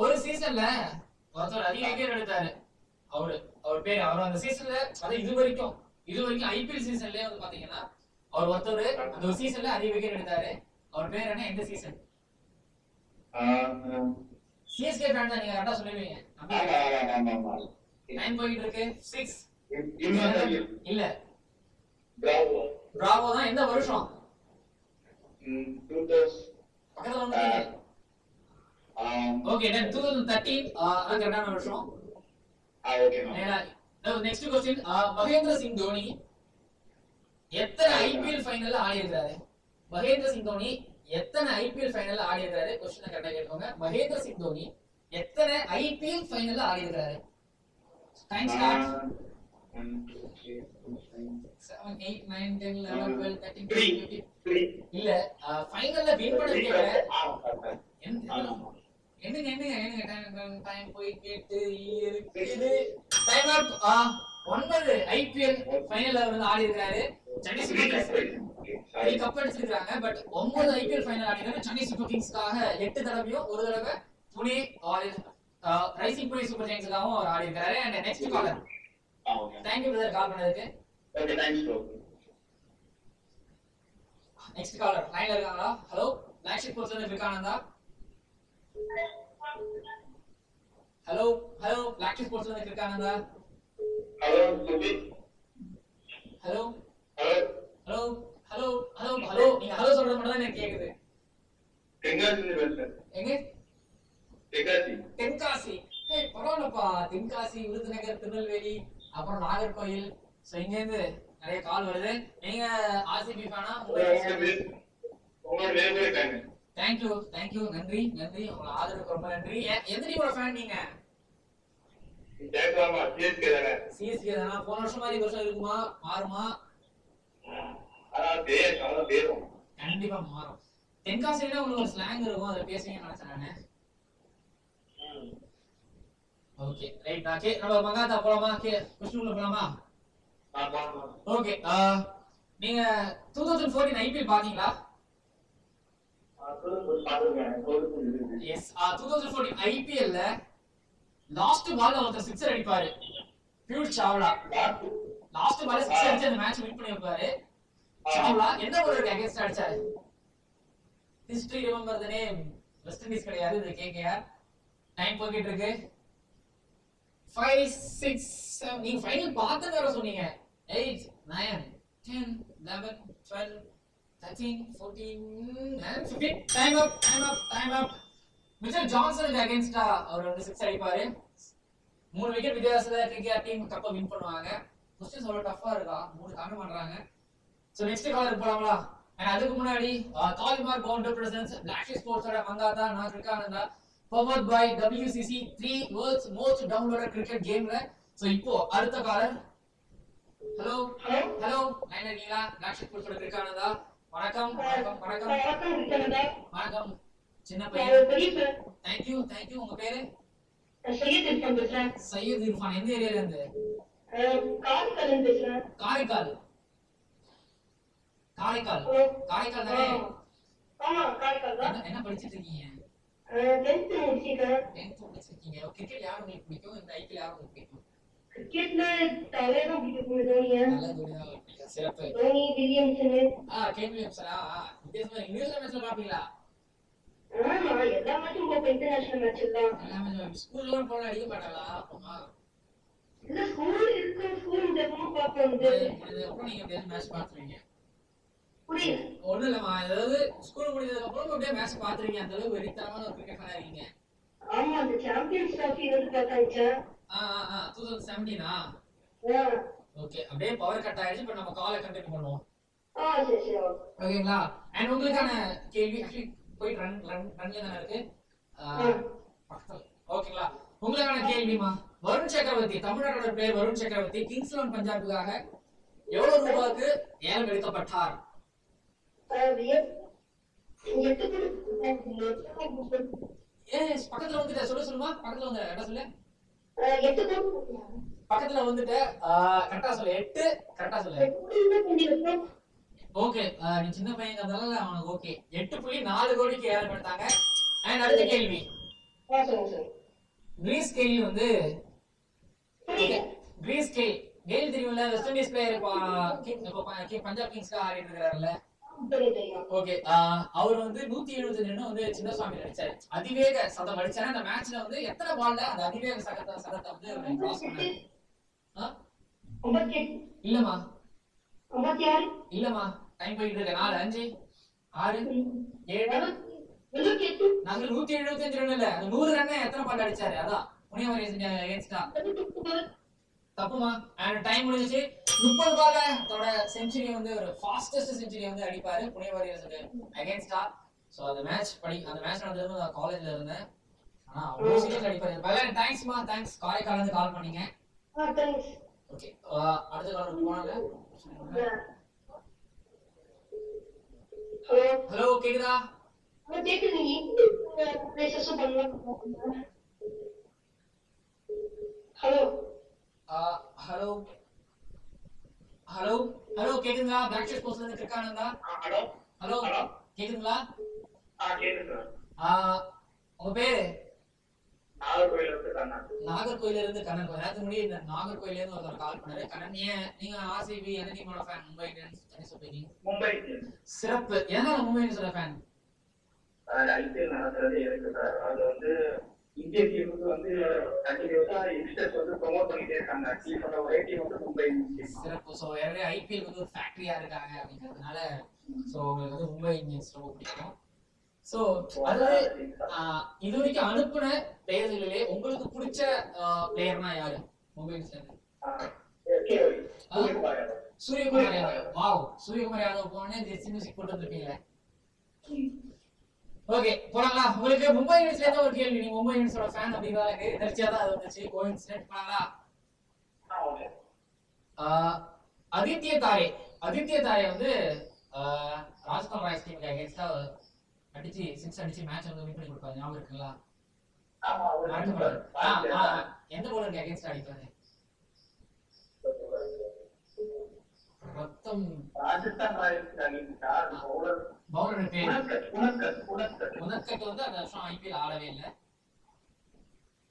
ஒரு சீசன்ல ஒருத்தர் அதிக விக்கெட் எடுத்தாரு. அவர் பேரு, அவர் அந்த சீசன்ல, அது இது வரைக்கும் ஐபிஎல் சீசன்லயே வந்து பாத்தீங்கன்னா அவர் ஒருத்தர் அந்த ஒரு சீசன்ல அதிக விக்கெட் எடுத்தாரு. அவர் பேர் என்ன? எந்த சீசன்? சிஎஸ்கே ஃபேன் தான், நீங்க கரெக்டா சொல்லுவீங்க. 9 போயிட்டு இருக்கு. 6 இல்ல, பிராவோ தான். எந்த வருஷம்? பக்கத்துல வந்துட்டீங்க. ஓகே, 2013 அது கரெக்டான வருஷம். நெக்ஸ்ட் क्वेश्चन, மகேந்திர சிங் தோனி எத்தனை ஐபிஎல் ஃபைனல்ல ஆடி இருக்காரு? மகேந்திர சிங் தோனி எத்தனை ஐபிஎல் ஃபைனல்ல ஆடி இருக்காரு? क्वेश्चन கரெக்ட்டா கேட்டுக்கோங்க. மகேந்திர சிங் தோனி எத்தனை ஐபிஎல் ஃபைனல்ல ஆடி இருக்காரு? Time start. 1 2 3 4 5 6 7 8 9 10 11 12 13 14 15. இல்ல, ஃபைனல்ல வின் பண்ணிருக்கீங்க. என்னங்க டைம் போய் கேட்டு இருக்குது. டைம் அப். 9 ஐபிஎல் ஃபைனல்ல வந்து ஆடி இருக்காரு. சென்னை சூப்பர் கிங்ஸ் கப் அடிச்சிருக்காங்க. பட் 9 ஐபிஎல் ஃபைனல் ஆடி இருக்காரு. சென்னை சூப்பர் கிங்ஸ்க்காக 8 தடவையும், ஒரு தடவை புனே ரைசிங் புனே சூப்பர் ஜெயின்ஸ்க்காகவும் அவர் ஆடி இருக்காரு. And next collar. Thank you brother, கால் பண்ணதுக்கு. Okay, thanks bro. Next caller லைன்ல இருக்காங்களா? ஹலோ, பிளாக் ஷீப் போட்டு இருக்கானந்தா? ஹலோ பிளாக் ஷீப் போட்டு இருக்கானந்தா? ஹலோ சுபி. ஹலோ ஹலோ நீங்க ஹலோ சொல்றது மட்டும் தான் எனக்கு கேக்குது. எங்க? தென்காசி. ஏய், பரவாயில்லப்பா. தென்காசி, விருதுநகர், திருநெல்வேலி, அப்புறம் நாகர்கோயில். சோ இங்க இருந்து நிறைய கால் வருது. நீங்க ஆர்சிபி ஃபேனா? தேங்க்யூ, நன்றி. உங்க ஆதரவுக்கு ரொம்ப நன்றி. எந்த டீமோட ஃபேன் நீங்க? சிஎஸ்கே தானா? போன வருஷம் மாதிரி வருஷம் இருக்குமா? மாறுமா? கண்டிப்பா மாறும். தென்காசியில உங்களுக்கு ஒரு ஸ்லாங் இருக்கும், அதை பேசுவீங்கன்னு நினைச்சேன் நானு. Okay, right. நம்ம மங்காத்தா போலாமா? கொஸ்டின் போலாமா? ஓகே, நீங்க 2014 ஐபிஎல் பாத்தீங்களா? எஸ், 2014 ஐபிஎல்ல லாஸ்ட் பால்ல ஒருத்தர் சிக்ஸர் அடிப்பாரு. பியூஷ் சாவ்லா லாஸ்ட் பால்ல சிக்ஸர் அடிச்சு அந்த மேட்ச் வின் பண்ணி வைப்பாரு. சாவ்லா என்ன ஒரு அகைன்ஸ்ட் அடிச்சாரு? History remember the name. West Indies கிடையாது, இது கேகேஆர். டைம் போயிட்டு இருக்கு. 5 6 7. நீங்க ஃபைனல் பார்த்தத வர சொன்னீங்க. 8 9 10 11 12 13 14 15. டைம் அப். மிச்சல் ஜான்சனுக்கு அகைன்ஸ்டா அவர் வந்து 6 அடிப்பாரு. 3 விக்கெட் வித்தியாசத்துல KKR டீம் கப்பை வின் பண்ணுவாங்க. क्वेश्चंस அவ்வளவு டஃபா இருக்கா? 3 கம்மி பண்றாங்க. சோ நெக்ஸ்ட் காலர் போலாங்களா? and அதுக்கு முன்னாடி காலிமார் பவுண்டர் பிரசன்ஸ் பிளாக் ஸ்போர்ட்ஸோட மங்காதா நான் கிரிக்கானந்தா powered by WCC 3 world's most downloaded cricket கேம்ல. சோ இப்போ அடுத்த காலர். ஹலோ ஹலோ லைன்ல இருக்கீங்களா? பிளாக் ஸ்போர்ட்ஸோட கிரிக்கானந்தா வணக்கம் வணக்கம் வணக்கம் வணக்கம் சின்ன பையன். थैंक यू உங்க பேரு? சையத் இர்ஃபான் பேசுறேன். சையத் இர்ஃபான் எந்த ஏரியால இருந்து? காரைக்கால் இருந்து பேசுறேன். காரைக்கால் தானே? ஆமா காரைக்கால் தான். என்ன படிச்சிட்டு இருக்கீங்க? 10th முடிச்சிட்டேன். 10th முடிச்சிருக்கீங்க. கிரிக்கெட் யார் உங்களுக்கு பிடிக்கும்? இந்த ஐபிஎல் யார் உங்களுக்கு பிடிக்கும்? கிரிக்கெட்ல தலைதான் பிடிக்கும் தோனியா. நல்ல தோனி தான் பிடிக்கும். சிறப்பு. தோனி வில்லியம்சன். கேன் வில்லியம்சனா? வித்தியாசமா இங்கிலீஷ்ல மேட்ச்ல பாப்பீங்களா? ஆமா எல்லா மேட்சும் போய் இன்டர்நேஷனல் மேட்ச் எல்லாம். எல்லா மேட்சும் ஸ்கூல்ல போல அடிக்க மாட்டாங்களா? அப்பமா இல்ல ஸ்கூல் இருக்கு ஸ்கூல் டெமோ பாப்போம். அப்புறம் நீங்க அப்படியே மேட்ச் பாத்துறீங்க. புரியல. ஒண்ணும் இல்லம்மா, அதாவது ஸ்கூல் முடிஞ்சதுக்கு அப்புறம் அப்படியே மேட்ச் பாத்துறீங்க. அந்த அளவுக்கு வெறித்தனமான ஒரு கிரிக்கெட் ஃபேனா இருக்கீங்க. ஆமா அந்த சாம்பியன்ஸ் ட்ராஃபி வந்து பார்த்தாச்சா? 2017 ஓகே. அப்படியே பவர் கட் ஆயிடுச்சு. இப்போ நம்ம காலை கண்டினியூ பண்ணுவோம். சரி சரி ஓகேங்களா? அண்ட் உங்களுக்கான கேள்வி ஆக்சுவலி போய் ரன்ல தான இருக்கு. ஓகேங்களா? உங்களுக்கான கேள்விமா, வருண் சக்கரவர்த்தி தமிழ்நாட்டோட பிளேயர் வருண் சக்கரவர்த்தி கிங்ஸ் 11 பஞ்சாபுக்காக எவ்வளவு ரூபாய்க்கு ஏலம் எடுக்கப்பட்டார்? பக்கத்துல வந்துட்ட சொல்லுமா? பக்கத்துல வந்து கரெக்டா சொல்லு. பக்கத்துல வந்துட்டு கரெக்டா சொல்லு. 8 கரெக்டா சொல்லு. ஓகே, நீ சின்ன பையங்கிறதால அவனுக்கு ஓகே. 8.4 கோடிக்கு ஏலம் எடுத்தாங்க. அண்ட் அடுத்த கேள்வி, கிரீஸ் கெயில் வந்து கிரீஸ் கெயில் தெரியும்ல, வெஸ்ட் இண்டீஸ் பிளேயர் பஞ்சாப் கிங்ஸ்க்கு ஆடிட்டு இருக்காருல்ல. ஓகே, அவர் வந்து 172 ரன் வந்து சின்னசாமி அடிச்சாரு. அதிவேக சதம் அடிச்சாரு. அந்த மேட்ச்ல வந்து எத்தனை பால்ல அந்த அதிவேக சதத்தை வந்து கிராஸ் பண்ணாரு? இல்லமா டைம் போயிட்டு இருக்கு. 4 5 6 7 நாங்க 175 ரன் இல்ல, அந்த 100 ரன் எத்தனை பால் அடிச்சாரு? அதான் புனியவரி அகைன்ஸ்டா. தப்புமா? அண்ட் டைம் முடிஞ்சிச்சு. 30 பால்ல தன்னோட செஞ்சுரி வந்து ஒரு ஃபாஸ்டஸ்ட் செஞ்சுரி வந்து அடிப்பாரு புனியவரி அகைன்ஸ்டா. சோ அந்த மேட்ச் நடந்தது நான் காலேஜ்ல இருந்தேன். ஆனா அவ்வளவு சீரியஸ் அடிப்பாரு. பல தேங்க்ஸ்மா, தேங்க்ஸ். காரைக்கால்ல இருந்து கால் பண்ணீங்க. ஓகே, அடுத்த கால் போனாங்க. ஹலோ கேக்குதா? ஹலோ ஹலோ ஹலோ ஹலோ கேக்குதுங்களா? பிளாக் ஷீப் போஸ்ட்ல இருந்து கிரிக்கானந்தா. ஹலோ கேக்குதுங்களா? கேக்குது. உங்க பேரு? நாகர்கோயில நாகர்கோயில இருந்து கண்ணன். இருந்து கண்ணன். நேரத்துக்கு முன்னாடி இந்த நாகர்கோயில இருந்து ஒருத்தர் கால் பண்ணாரு. கண்ணன், நீங்க ஆர்சிபி எந்த டீமோட ஃபேன்? மும்பை இந்தியன்ஸ் என்ன சொல்றீங்க? மும்பை. சிறப்பு. எதனால மும்பை இந்தியன்ஸோட ஃபேன்? ஐபிஎல் நடத்துறது இருக்கு சார். அது வந்து இந்திய டீமுக்கு வந்து கண்டினியூஸா யங்ஸ்டர்ஸ் வந்து ப்ரோமோட் பண்ணிட்டே இருக்காங்க. டீமோட ஒரே டீம் வந்து மும்பை இந்தியன்ஸ். சிறப்பு. சோ ஏற்கனவே ஐபிஎல் வந்து ஒரு ஃபேக்டரியா இருக்காங்க அப்படிங்கிறதுனால சோ உங்களுக்கு வந்து மும்பை இந்தியன்ஸ் ரொம்ப பிடிக்கும். சோ அதாவது இது வரைக்கும் அனுப்புன பிளேயர்களிலே உங்களுக்கு பிடிச்ச பிளேயர்னா யாரு மும்பை இந்தியன்ஸ்ல? சூரியகுமார் யாதவ். வாவ், சூரியகுமார் யாதவ் போனே ஜெர்சி மியூசிக் போட்டு வந்திருப்பீங்களே. ஓகே, போலாங்களா? உங்களுக்கு மும்பை இந்தியன்ஸ்ல இருந்து ஒரு கேள்வி. நீங்க மும்பை இந்தியன்ஸோட ஃபேன் அப்படிங்கிறதுக்கு எதர்ச்சியா தான் அது வந்துச்சு. கோஇன்சிடென்ட். போலாங்களா? ஆதித்ய தாரே வந்து ராஜஸ்தான் ராயல்ஸ் டீமுக்கு அகைன்ஸ்டா அடிச்சு 6 அடிச்சு மேட்ச் வந்து வின் பண்ணி கொடுப்பாரு. ஞாபகம் இருக்குங்களா? எந்த பவுலருக்கு அகைன்ஸ்டா அடிப்பாரு? ரத்தம் ராஜஸ்தான் ராயல்ஸ் அகைன்ஸ்டா பவுலர் பேர் உனக்கட் வந்து அந்த வருஷம் ஐபிஎல் ஆடவே இல்லை.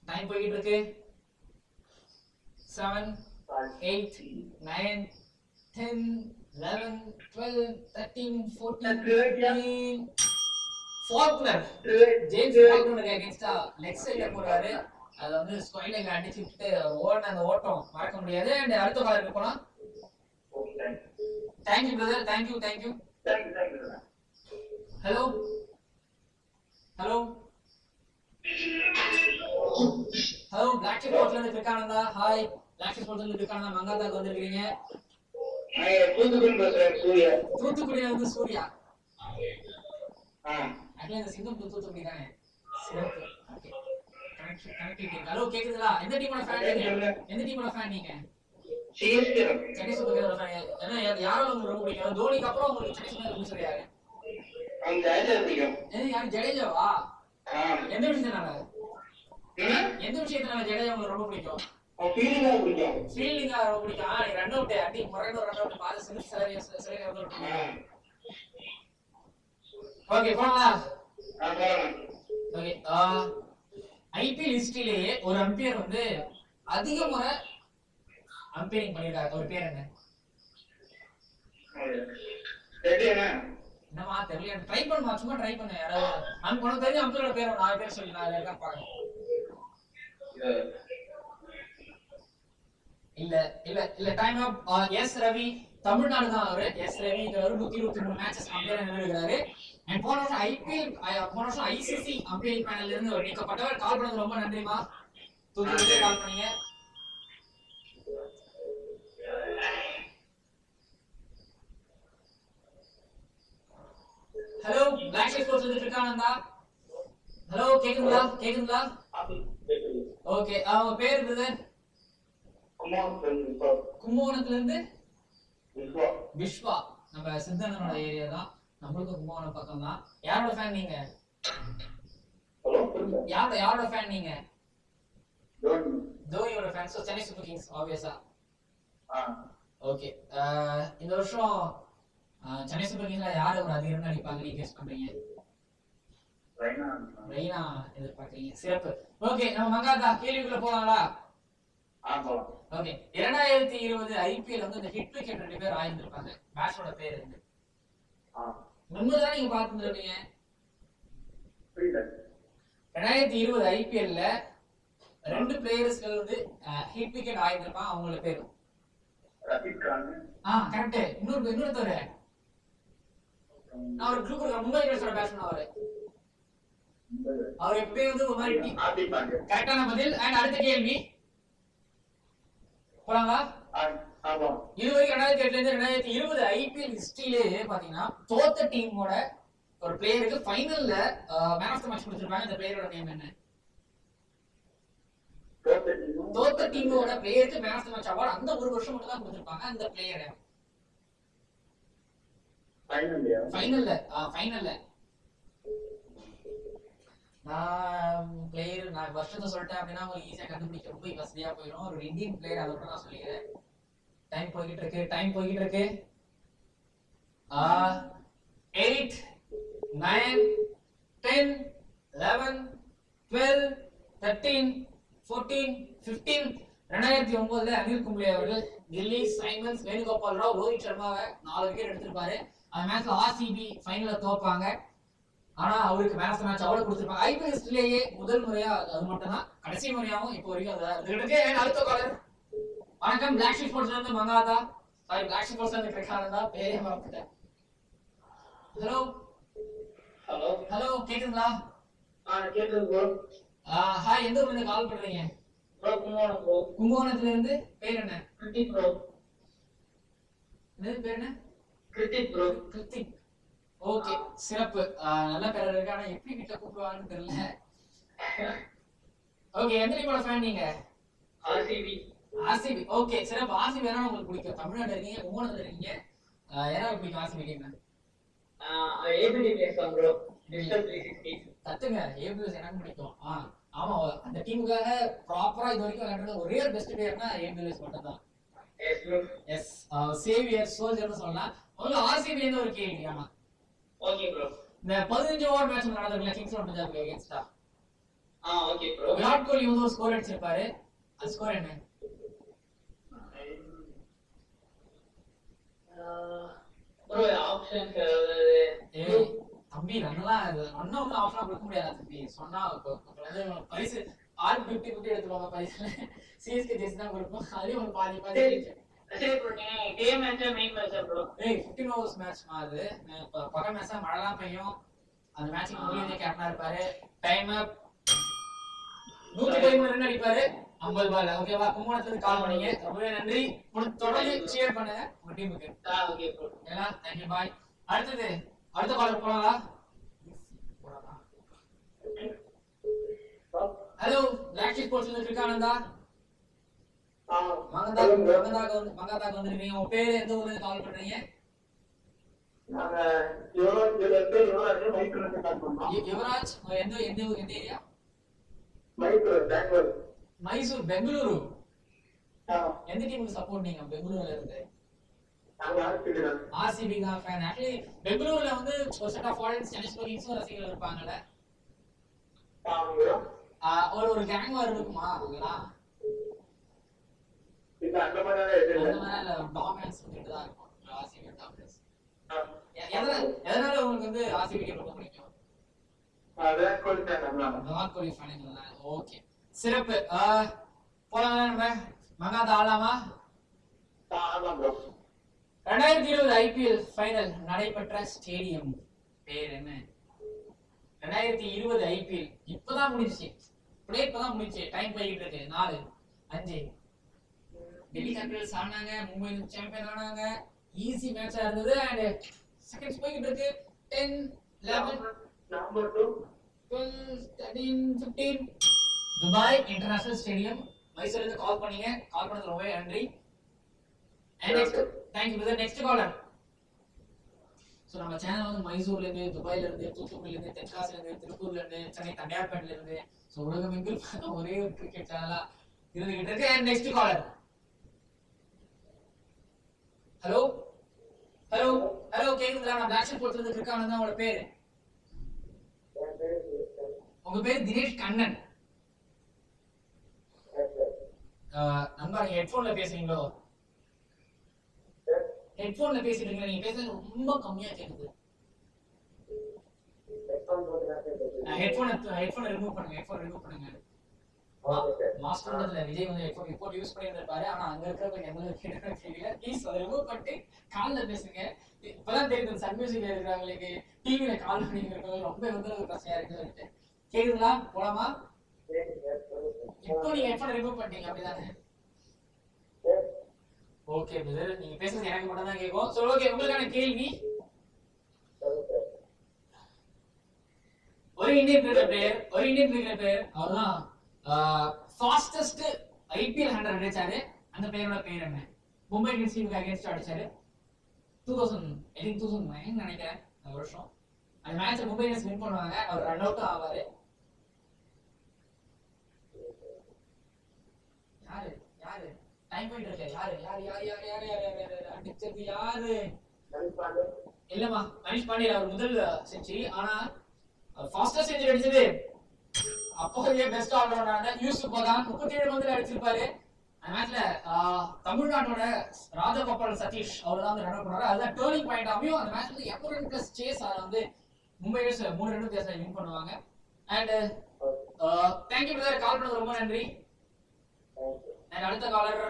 டைம் போயிட்டு இருக்கு. 7 8 9 10 11 12 13 14 ஃபால்க்னர் ஜேம்ஸ் ஃபால்க்னர் அகைன்ஸ்டா லெக் சைடுல போறாரு. அத வந்து ஸ்கொயர் லெக் அடிச்சு விட்டு ஓடுன அந்த ஓட்டம் மறக்க முடியாது. அண்ட் அடுத்த காலருக்கு போலாம். Thank you brother. Thank you. Hello hello Black Sheep ஸ்போர்ட்ஸ்ல இருந்து கிருக்கானந்தா. ஹாய் பிளாக் ஷிப் ஸ்போர்ட்ஸ்ல இருந்து கிருக்கானந்தா மங்காத்தாக்கு வந்திருக்கீங்க. தூத்துக்குடி பேசுறேன் சூர்யா. தூத்துக்குடியில இருந்து சூர்யா. ஆ actually இந்த சிங்கம் தூத்துக்குடி தானே. சிறப்பு. Okay connectivity. ஹலோ கேக்குதுங்களா? எந்த டீமோட ஃபேன் நீங்க? எந்த டீமோட ஃபேன் நீங்க? சிஎஸ்கே. சென்னை சூப்பர் கிங்ஸோட ஃபேன். ஏன்னா யாரோ உங்களுக்கு ரொம்ப பிடிக்கும்? தோனிக்கு அப்புறம் உங்களுக்கு சென்னை சூப்பர் கிங்ஸ் பிடிச்சது யாரு? அந்த ஜடேஜா பிடிக்கும். யாரு? ஜடேஜாவா? எந்த விஷயத்தினால? எந்த விஷயத்தினால ஜடேஜா உங்களுக்கு ரொம்ப பிடிக்கும்? ஃபீல்டிங்கா பிடிக்கும். ஃபீல்டிங்கா ரொம்ப பிடிக்கும். நீ ரன் அவுட் அடி முறையான ரன் அவுட் பாஸ் சிங்கிள் சிலை ரன் அவுட். ஓகே போலாம். ஓகே ஐபிஎல் ஹிஸ்டரியிலேயே ஒரு அம்பையர் வந்து அதிக முறை அம்பையரிங் பண்ணிருக்காரு. அவர் பேர் என்ன? என்னமா தெரியல. ட்ரை பண்ணுமா, சும்மா ட்ரை பண்ணு. யாராவது உனக்கு தெரிஞ்ச அம்பையரோட பேர் ஒரு 4 பேர் சொல்லி நான் இருக்கா பாருங்க. இல்ல இல்ல இல்ல time up. Yes Ravi Tamil Nadu தான் அவரு. எஸ் ரவி இருக்கிறாரு. 123 மேட்சஸ் அம்பையர் நிறுவுகிறாரு. அண்ட் போன வருஷம் ஐபிஎல் போன வருஷம் ஐசிசி அம்பையரிங் பேனல்ல இருந்து அவர் நீக்கப்பட்டவர். கால் பண்ணது ரொம்ப நன்றிமா. தூத்துக்குடியிலே கால் பண்ணீங்க. ஹலோ பிளாக் ஷிப் ஸ்போர்ட்ஸ்ல இருந்து கிருக்கானந்தா. ஹலோ கேக்குதுங்களா? கேக்குதுங்களா? ஓகே அவங்க பேர் பிரதர்? கும்பகோணத்துல இருந்து விஸ்வா. நம்ம சித்தனோட ஏரியா தான். நம்மளுக்கு கும்பகோணம் பக்கம் தான். யாரோட ஃபேன் நீங்க? யாரோட ஃபேன் நீங்க? தோனியோட fan. So Chennai Super Kings ஆப்வியஸா. ஓகே இந்த வருஷம் சென்னை சூப்பர் கிங்ஸ்ல யாரு ஒரு அதிக ரன் அடிப்பாங்க நீங்க கெஸ் பண்றீங்க? ரெய்னா எதிர்பார்க்கறீங்க. சிறப்பு. ஓகே நம்ம மங்காத்தா கேள்விக்குள்ள போலாங்களா? ஓகே 2020 ஐபிஎல் வந்து இந்த ஹிட் விக்கெட் 2 பேர் ஆயிருந்திருப்பாங்க. பேட்ஸ்மேனோட பேர் என்ன? முன்னதான் நீங்க பாத்துருந்தீங்க. 2020 ஐபிஎல்ல 2 பிளேயர்ஸ்கள் வந்து ஹிட் விக்கெட் ஆயிருந்திருப்பாங்க. அவங்களோட பேர் ரஷீத் கான். கரெக்ட். இன்னொருத்தர் நான் ஒரு க்ளூ கொடுக்கிறேன். மும்பை இந்தியன்ஸோட பேட்ஸ்மேன் அவரு. அவர் எப்பவே வந்து ஒரு மாதிரி கரெக்டான பதில். அண்ட் அடுத்த கேள்வி போலாங்களா? இதுவரைக்கும் 2008 இருந்து 2020 ஐபிஎல் ஹிஸ்டரியிலே பாத்தீங்கன்னா தோத்த டீமோட ஒரு பிளேயருக்கு ஃபைனல்ல மேன் ஆஃப் தி மேட்ச் கொடுத்திருப்பாங்க. இந்த பிளேயரோட நேம் என்ன? தோத்த டீமோட பிளேயருக்கு man of the match award அந்த ஒரு வருஷம் மட்டும் தான் கொடுத்திருப்பாங்க. அந்த பிளேயர் ஃபைனல்ல நான் வருஷத்தை சொல்லிட்டேன் அப்படின்னா உங்களுக்கு ஈஸியா கண்டுபிடிக்க ரொம்ப வசதியா போயிடும். ஒரு இந்தியன் பிளேயர் அதை மட்டும் நான் சொல்லிக்கிறேன். டைம் போய்கிட்டு இருக்கு. 8 9 10 11 12 13 14 15 2009 அனில் கும்ப்ளே அவர்கள் தில்லி சைமன்ஸ் வேணுகோபால் ராவ் ரோஹித் சர்மாவை 4 விக்கெட் எடுத்திருப்பாரு. அந்த மேட்ச்ல ஆர்சிபி ஃபைனல்ல தோப்பாங்க. ஆனா அவருக்கு man of the match award கொடுத்திருப்பாங்க. ஐபிஎல் ஹிஸ்டரியிலேயே முதல் முறையா அது மட்டும் தான். கடைசி முறையாவும் இப்போ வரைக்கும் அது அடுத்த காலர். வணக்கம் பிளாக் ஷிப் ஸ்போர்ட்ஸ்ல இருந்து மங்காதா. சாரி பிளாக் ஷிப் ஸ்போர்ட்ஸ்ல இருந்து கிருக்கானந்தா. பேரே மறந்துட்டேன். ஹலோ கேக்குதுங்களா? கேக்குது ப்ரோ. ஹாய் எந்த ஊர்ல இருந்து கால் பண்றீங்க? கும்பகோணம் ப்ரோ. கும்பகோணத்துல இருந்து. பேர் என்ன? கிருத்திக் ப்ரோ. பேர் என்ன? கிருத்திக் ப்ரோ. கிருத்திக். ஓகே சிறப்பு. நல்ல பேர் இருக்கு. ஆனா எப்படி கிட்ட கூப்பிடுவாங்கன்னு தெரியல. ஓகே எந்த டீமோட ஃபேன் நீங்க? ஆர்சிபி. ஓகே சிறப்பு. ஆர்சிபி வேணா உங்களுக்கு பிடிக்கும். தமிழ்நாட்டுல இருக்கீங்க, கும்பகோணத்துல இருக்கீங்க. யாரா பிடிக்கும் ஆர்சிபி டீம்? ஏபிடி பிளேஸ் தான் ப்ரோ. டிஜிட்டல் 360. கத்துங்க. ஏபிஎஸ் எனக்கு பிடிக்கும். ஆமா அந்த டீமுக்காக ப்ராப்பரா இது வரைக்கும் விளையாடுறது ஒரே ஒரு பெஸ்ட் பிளேயர்னா ஏபிஎஸ் மட்டும் தான். Yes bro. எஸ் சேவியர் சோல்ஜர்னு சொல்லலாம். உங்களுக்கு ஆர்சிபி ல ஒரு கேள்வி. ஆமா ஓகே ப்ரோ. இந்த 15 ஓவர் மேட்ச் நடந்ததுல கிங்ஸ் பஞ்சாப் அகைன்ஸ்டா. Okay bro. விராட் கோலி வந்து ஒரு ஸ்கோர் அடிச்சிருப்பாரு. அந்த ஸ்கோர் என்ன? ப்ரோ ஆப்ஷன் தம்பி நல்லா அண்ணா வந்து ஆப்ஷனா கொடுக்க முடியாது தம்பி. சொன்னா வந்து பரிசு ஆல் 50-50 எடுத்துவாங்க பரிசுல. சிஎஸ்கே ஜெர்சி தான் கொடுப்போம். அதுலயும் ஒரு பாதி சரி ப்ரோ. டே மேட்சா மெயின் மேட்சா ப்ரோ? 15 ஓவர்ஸ் மேட்ச்மா அது. பகல் மேட்சா மழைலாம் பெய்யும். அந்த மேட்ச்க்கு முன்னாடியே கேப்டனா இருப்பாரு. டைம் அப். 113 ரன் அடிப்பாரு 50 பால். ஓகேவா? கும்பகோணத்துல இருந்து கால் பண்ணீங்க, ரொம்பவே நன்றி. தொடர்ந்து ஷேர் பண்ணுங்க உங்க டீமுக்கு. Okay bro. ஏனா थैंक यू பாய். அடுத்த காலர் போலாமா? ஹலோ பிளாக் ஷீப் ஸ்போர்ட்ஸ்ல இருந்து கிருக்கானந்தா. மங்கதாக்கு வந்திருக்கீங்க. உங்க பேரு எந்த ஊர்ல இருந்து கால் பண்றீங்க? யுவராஜ் எந்த ஏரியா? மைசூர் பெங்களூரு. எந்த டீமுக்கு சப்போர்ட் நீங்க பெங்களூர்ல இருந்து? ஆர்சிபி தான் ஃபேன். ஆக்சுவலி பெங்களூர்ல வந்து ஒரு செட் ஆஃப் ஃபாரின்ஸ் சென்னை கிங்ஸும் ரசிகர்கள் இருப்பாங்கல்ல. ஒரு கேங் வார் இருக்குமா அவங்கலாம்? அந்த மாதிரி டாமினன்ஸ் கிட்ட தான் இருக்கும். RCB dominance. எதனால உங்களுக்கு வந்து ஆர்சிபி டீம் ரொம்ப பிடிக்கும்? விராட் கோலி ஃபேனுங்களா? ஓகே சிறப்பு. போலாம் நம்ம மங்காதா ஆடலாமா? 2020 ஐபிஎல் ஃபைனல் நடைபெற்ற ஸ்டேடியம் பேர் என்ன? 2020 ஐபிஎல் இப்பதான் முடிஞ்சிச்சு. ப்ளே இப்பதான் முடிஞ்சிச்சு. டைம் போயிட்டு இருக்கு. 4 5 டெல்லி கேபிட்டல்ஸ் ஆனாங்க, மும்பை சாம்பியன் ஆனாங்க. ஈஸி மேட்சா இருந்தது. அண்ட் செகண்ட்ஸ் போயிட்டு இருக்கு. 10 11 12 13 15 துபாய் இன்டர்நேஷனல் ஸ்டேடியம் மைசூர்ல இருந்து கால் பண்ணீங்க. கால் பண்ணது ரொம்பவே நன்றி. And next thank you brother. Next caller. So நம்ம சேனல் வந்து மைசூர்ல இருந்து, துபாயில இருந்து, தூத்துக்குடில இருந்து, தென்காசில இருந்து, திருப்பூர்ல இருந்து, சென்னை தண்டையார்பேட்டையில இருந்து சோ உலகமெங்கிலும் ஒரே ஒரு கிரிக்கெட் சேனலா இருந்துகிட்டு இருக்கு. And next caller. Hello hello hello கேக்குதுங்களா? நான் பிளாக் ஷீப் ஸ்போர்ட்ஸ்ல இருந்து கிருக்கானந்தா. உங்க பேரு? உங்க பேர் தினேஷ் கண்ணன். நண்பா நீங்க ஹெட்போன்ல பேசுறீங்களோ? ஹெட்போன்ல பேசிட்டு இருக்கீங்க. நீங்க பேசுறது ரொம்ப கம்மியா கேக்குது. ஹெட்போன் ரிமூவ் பண்ணுங்க. மாஸ்டர்ல விஜய் வந்து ஹெட்போன் இப்போ யூஸ் பண்ணிருந்தாரு. ஆனா அங்க இருக்கிறவங்க எந்த கேட்கறது தெரியல. ப்ளீஸ் அதை ரிமூவ் பண்ணிட்டு கால்ல பேசுங்க. இப்பதான் தெரியுது சன் மியூசிக்ல இருக்கிறவங்களுக்கு டிவில கால் பண்ணி இருக்கிறவங்க ரொம்ப வந்து ஒரு பிரச்சனையா இருக்கு. கேக்குதுங்களா? போலாமா? இப்போ நீங்க ஹெட்போன் ரிமூவ் பண்ணிட்டீங்க அப்படிதானே? ஓகே பிரதர், நீங்க பேசுறது எனக்கு மட்டும் தான் கேக்கும். சோ ஓகே, உங்களுக்கான கேள்வி. ஒரு இந்தியன் கிரிக்கெட் பிளேயர் அவர்தான் ஃபாஸ்டஸ்ட் ஐபிஎல் 100 அடிச்சாரு. அந்த பிளேயரோட பேர் என்ன? மும்பை இந்தியன்ஸ் டீமுக்கு அகைன்ஸ்ட் அடிச்சாரு. 2009 நினைக்கிறேன் அந்த வருஷம். அந்த மேட்ச் மும்பை இந்தியன்ஸ் வின் பண்ணுவாங்க. அவர் ரன் அவுட் ஆவாரு. யாரு டைம் போயிட்டு இருக்கு. யாரு அடிச்சது யாரு? இல்லமா மனிஷ் பாண்டே. அவர் முதல் செஞ்சுரி. ஆனா ஃபாஸ்டஸ்ட் செஞ்சுரி அடிச்சது அப்போதைய பெஸ்ட் ஆல்ரவுண்டரான யூசுப் பதான் 37 பந்துல அடிச்சிருப்பாரு. அந்த மேட்ச்ல தமிழ்நாட்டோட ராஜகோபால் சதீஷ் அவர் தான் ரன் அவுட் பண்ணாரு. அதுதான் டர்னிங் பாயிண்ட் ஆகும். அந்த மேட்ச்ல 200 ரன் பிளஸ் சேஸ் வந்து மும்பை இந்தியன்ஸ் 3 ரன் வித்தியாசத்துல வின் பண்ணுவாங்க. And thank you brother, call பண்ணது ரொம்ப நன்றி. அண்ட் அடுத்த காலர்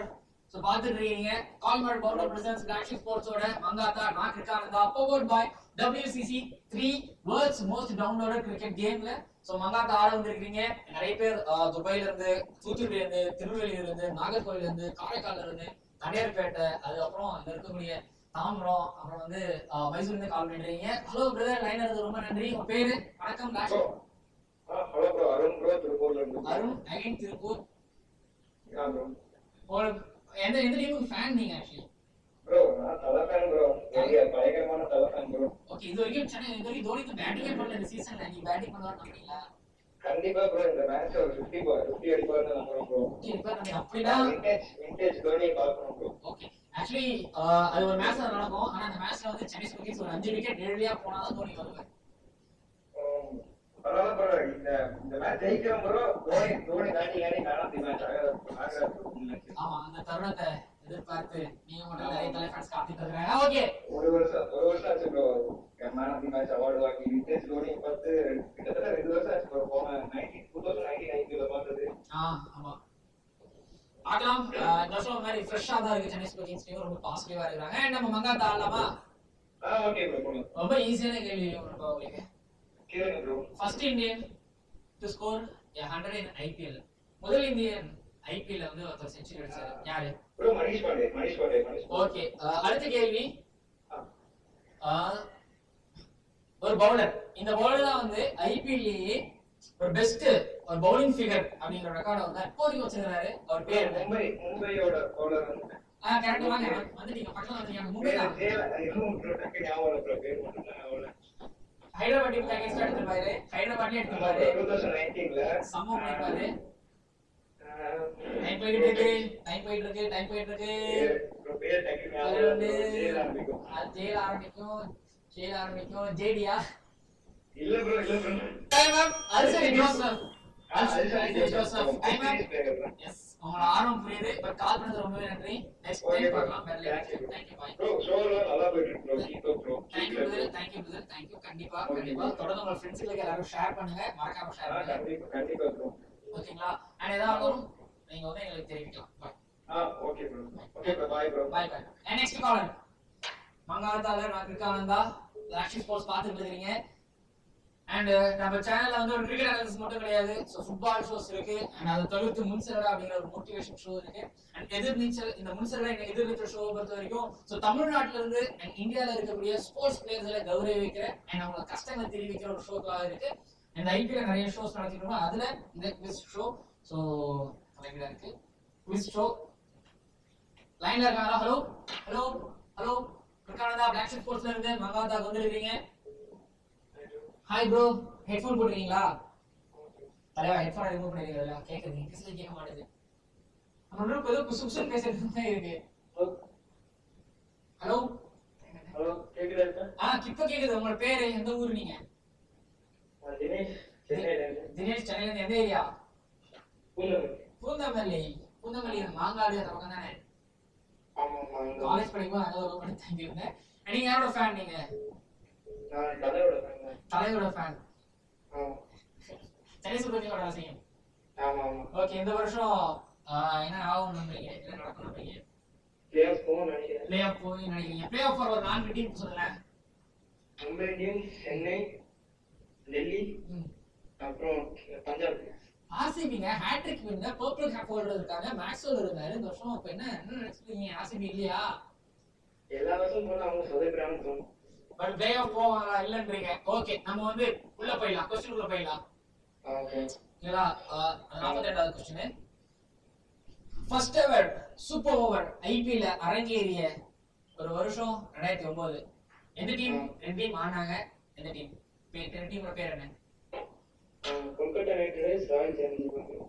சோ பாத்துட்டு இருக்கீங்க. Kalimark Bovonto presents black sheep ஸ்போர்ட்ஸோட மங்காத்தா நான் கிருக்கானந்தா powered by WCC 3 world's most downloaded cricket கேம்ல சோ மங்காத்தா ஆட வந்திருக்கீங்க. நிறைய பேர் துபாயில இருந்து, தூத்துக்குடியில இருந்து, திருநெல்வேலியில இருந்து, நாகர்கோவில்ல இருந்து, காரைக்கால்ல இருந்து, தண்டையார்பேட்டை, அதுக்கப்புறம் அங்க இருக்கக்கூடிய தாம்பரம், அப்புறம் வந்து மைசூர்ல இருந்து கால் பண்றீங்க. ஹலோ பிரதர், லைன் இருந்து ரொம்ப நன்றி. உங்க பேரு? வணக்கம். ஹலோ ப்ரோ, அருண் ப்ரோ, திருப்பூர்ல இருந்து. அருண் அகைன் திருப்பூர். எந்த டீமுக்கு ஃபேன் நீங்க? ஆக்சுவலி ப்ரோ நான் தல ஃபேன் ப்ரோ. பயங்கரமான தல ஃபேன் ப்ரோ. ஓகே, இது வரைக்கும் தோனிக்கு பேட்டிங்கே பண்ணல இந்த சீசன்ல. நீங்க பேட்டிங் பண்ணுவான்னு நம்புறீங்களா? கண்டிப்பா ப்ரோ. இந்த மேட்ச் ஒரு 50 அடிப்பாருன்னு நம்புறோம் ப்ரோ. ஓகே, இப்போ நம்ம அப்படினா விண்டேஜ் தோனி பார்க்கணும் ப்ரோ. ஓகே, ஆக்சுவலி அது ஒரு மேட்ச் நடக்கும். ஆனா அந்த மேட்ச்ல வந்து சென்னை சூப்பர் கிங்ஸ் ஒரு 5 விக்கெட் நேரடியா போனா தான் தோனி வருவார். பரவாயில்ல ப்ரோ. இந்த மேட்ச் ஜெயிக்கிறோம் ப்ரோ. தோனி தாண்டி நானும் மேட்ச் ஆக. ஆமா, அந்த தருணத்தை எதிர்பார்த்து நீங்க மட்டும் நிறைய தலை ஃபேன்ஸ் காத்துட்டு இருக்காங்க. ஓகே, ஒரு வருஷம் ஆச்சு bro. Man of the match award வாங்கி விண்டேஜ் தோனி பார்த்து கிட்டத்தட்ட 2 வருஷம் ஆச்சு ப்ரோ. போன 2019 பார்த்தது. ஆமா பார்க்கலாம். இந்த வருஷம் மாதிரி ஃப்ரெஷ்ஷா தான் இருக்கு. சென்னை சூப்பர் கிங்ஸ் ரொம்ப பாசிட்டிவா இருக்காங்க. நம்ம மங்காத்தா ஆடலாமா? Okay bro. ரொம்ப ஈஸியான கேள்வி உங்களுக்கு. கேளுங்க bro. First Indian to score 100 in IPL. முதல் இந்தியன் ஐபிஎல்ல வந்து ஒருத்தர் செஞ்சுரி அடிச்சாரு யாரு? ப்ரோ மனிஷ் பாண்டே. ஓகே, அடுத்த கேள்வி. ஒரு பவுலர், இந்த பவுலர் தான் வந்து ஐபிஎல்லேயே ஒரு பெஸ்ட் ஒரு பவுலிங் ஃபிகர் அப்படிங்கிற ரெக்கார்டை வந்து அப்போதைக்கு வச்சிருக்காரு. அவர் பேர் மும்பையோட பவுலர் வந்து கரெக்ட் வாங்க வந்துட்டீங்க, பக்கத்துல வந்துட்டீங்க. மும்பை தான். ஹைதராபாத் டீம் அகைன்ஸ்ட் எடுத்துப்பாரு, ஹைதராபாத்லயே எடுத்துப்பாரு, 2019ல சமம் பண்ணிப்பாரு. டைம் போயிட்டு இருக்கு. ஜெயில ஆரம்பிக்கும். ஜேடியா இல்ல bro time up. Alzarri Joseph. Time up. Yes, உங்களோட ஆர்வம் புரியுது. பட் கால் பண்ணது ரொம்பவே நன்றி. நெக்ஸ்ட் டைம் பார்க்கலாம். Thank you. Bye bro. ஷோல நல்லா போயிட்டு இருக்கு bro. Keep up bro. Thank you. கண்டிப்பா தொடர்ந்து உங்க ஃப்ரெண்ட்ஸ்களுக்கு எல்லாரும் ஷேர் பண்ணுங்க. மறக்காம ஷேர் பண்ணுங்க. கண்டிப்பா ப்ரோ. ஓகேங்களா? அண்ட் ஏதாவது நீங்க வந்து எங்களுக்கு தெரிவிக்கலாம். Bye. Okay bro. Okay bro. Bye bro. Bye. And next caller மங்காத்தால நான் கிரிக்கானந்தா லாக்ஷி ஸ்போர்ட்ஸ் பார்த்துட்டு இருக்கீங்க. அண்ட் நம்ம சேனல்ல வந்து ஒரு கிரிக்கெட் அனாலிசிஸ் மட்டும் கிடையாது. ஸோ ஃபுட்பால் ஷோஸ் இருக்கு. அண்ட் அதை தவிர்த்து முன்சரடா அப்படிங்கிற ஒரு மோட்டிவேஷன் ஷோ இருக்கு. அண்ட் எதிர்நீச்சல், இந்த முன்சரடா எதிர்நீச்சல் ஷோவை பொறுத்த வரைக்கும் ஸோ தமிழ்நாட்டில இருந்து அண்ட் இந்தியாவில் இருக்கக்கூடிய ஸ்போர்ட்ஸ் பிளேயர்ஸ்களை கௌரவிக்கிற அண்ட் அவங்கள கஷ்டங்களை தெரிவிக்கிற ஒரு ஷோக்களாக இருக்கு. இந்த ஐபிஎல் நிறைய ஷோஸ் நடத்திட்டு அதுல இந்த குவிஸ் ஷோ ஸோ ரெகுலரா இருக்கு. குவிஸ் ஷோ லைன்ல இருக்காங்களா? ஹலோ கிரிக்கானந்தா லாக்ஷி ஸ்போர்ட்ஸ்ல இருந்து மங்காத்தா வந்துருக்கீங்க. ஹாய் ப்ரோ, ஹெட்ஃபோன் போட்டுருக்கீங்களா? தலைவா ஹெட்ஃபோன் ரிமூவ் பண்ணிருக்கீங்களா? கேக்குது, இங்கிலீஷ்ல கேட்க மாட்டேது. நம்ம ஏதோ குசுகுசுன்னு பேசிட்டு தான் இருக்கு. ஹலோ கேக்குதா? இப்ப கேக்குது. உங்களோட பேரு, எந்த ஊர் நீங்க? தினேஷ், சென்னையில இருந்து. எந்த ஏரியா? பூந்தமல்லி. மாங்காடு அந்த பக்கம் தானே? காலேஜ் படிக்கும்போது அங்க ஒரு ரூம் எடுத்து தங்கியிருந்தேன். நீங்க யாரோட ஃபேன்? நீங்க தலையோட ஃபேன். சென்னை சூப்பர் கிங்ஸோட ரசிகன். ஓகே, இந்த வருஷம் என்ன ஆகும் நம்புறீங்க? என்ன நடக்கும் நம்புறீங்க? பிளே ஆஃப் போய் நினைக்கிறீங்க? பிளே ஆஃப் ஒரு 4 டீம் சொல்லுங்க. மும்பை இந்தியன்ஸ், சென்னை, டெல்லி, அப்புறம் பஞ்சாப். ஆர்சிபிங்க hat trick winner, purple cap holder இருக்காங்க, மேக்ஸ்வெல் இருந்தாரு இந்த வருஷம். அப்ப என்ன நினைச்சிருக்கீங்க? ஆர்சிபி இல்லையா? எல்லா வருஷமும் போல அவங்க சொதப்பிடாம தோணும். பட் பிளே ஆஃப் போவாங்களா இல்லன்றீங்க. ஓகே, நம்ம வந்து உள்ள போயிடலாம். क्वेश्चन உள்ள போயிடலாம். ஓகே. இல்ல 42வது question. First ever super over IPL அரங்கேறிய ஒரு வருஷம் 2009. எந்த டீம்? ரெண்டு டீம் ஆனாங்க. எந்த டீம்? டீமோட பேர் என்ன? Kolkata Knight Riders, Royal Challengers Bangalore.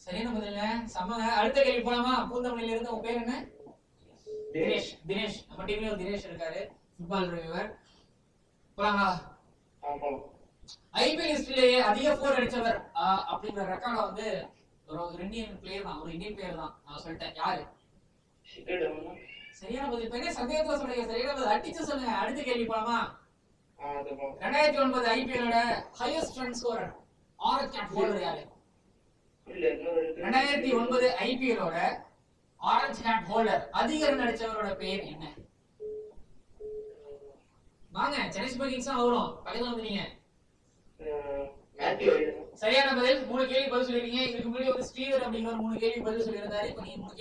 சரியான பதிலுங்க. சமங்க. அடுத்த கேள்வி போலாமா? பூந்தமல்லியில இருந்து உங்க பேர் என்ன? தினேஷ். நம்ம டீம்ல ஒரு தினேஷ் இருக்காரு, ஃபுட்பால் ரிவ்யூவர். போலாங்களா? ஆமா. ஐபிஎல் ஹிஸ்டரியிலேயே அதிக 4 அடிச்சவர் அப்படிங்கிற ரெக்கார்ட வந்து ஒரு இந்தியன் பிளேயர் தான், ஒரு இந்தியன் பிளேயர் தான். நான் சொல்லிட்டேன். யாரு? ஷிகர் தவன். சரியான பதில். இப்ப என்ன சந்தேகத்துல சொல்றீங்க? சரியான பதில் அடிச்சு சொல்லுங்க. அடுத்த கேள்வி போலாமா? 2009 ஐபிஎலோட highest run scorer, orange cap holder யாரு? 2009 ஐபிஎலோட ஆரஞ்ச் கேப் ஹோல்டர் அதிக ரன் அடிச்சவரோட பேர் என்ன? வாங்க, சென்னை சூப்பர் கிங்ஸ் தான் வரும். பக்கத்துல வந்துட்டீங்க. சரியான பதில். 3 கேள்வி பதில் சொல்லிருக்கீங்க. இதுக்கு முன்னாடி ஒரு ஸ்ரீதர் அப்படிங்கிற 3 கேள்வி பதில் சொல்லியிருந்தாரு. இப்ப நீங்க 3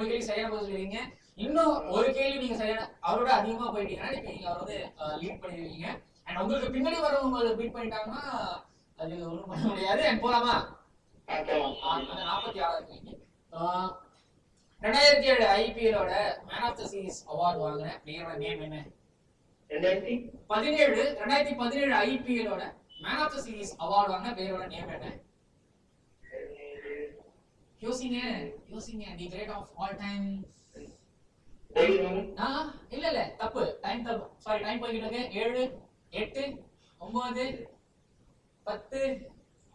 கேள்வி சரியான பதில் சொல்லிருக்கீங்க. இன்னும் ஒரு கேள்வி நீங்க சரியான அவரோட அதிகமா போயிட்டீங்கன்னா இப்ப நீங்க அவர் வந்து லீட் பண்ணிருக்கீங்க. அண்ட் உங்களுக்கு பின்னாடி வரவங்க பீட் பண்ணிட்டாங்கன்னா அது ஒண்ணும் பண்ண முடியாது. அண்ட் போலாமா? 46 இருக்கீங்க. 2007 ஐபிஎலோட man of the series award வாங்கின பிளேயரோட நேம் என்ன? 2017 ஐபிஎலோட man of the series award வாங்கின பிளேயரோட நேம் என்ன? யோசிங்க. The great of all time. இல்ல தப்பு. டைம் தப்பு. சாரி, டைம் போயிட்டு இருக்கு. 7 8 9 10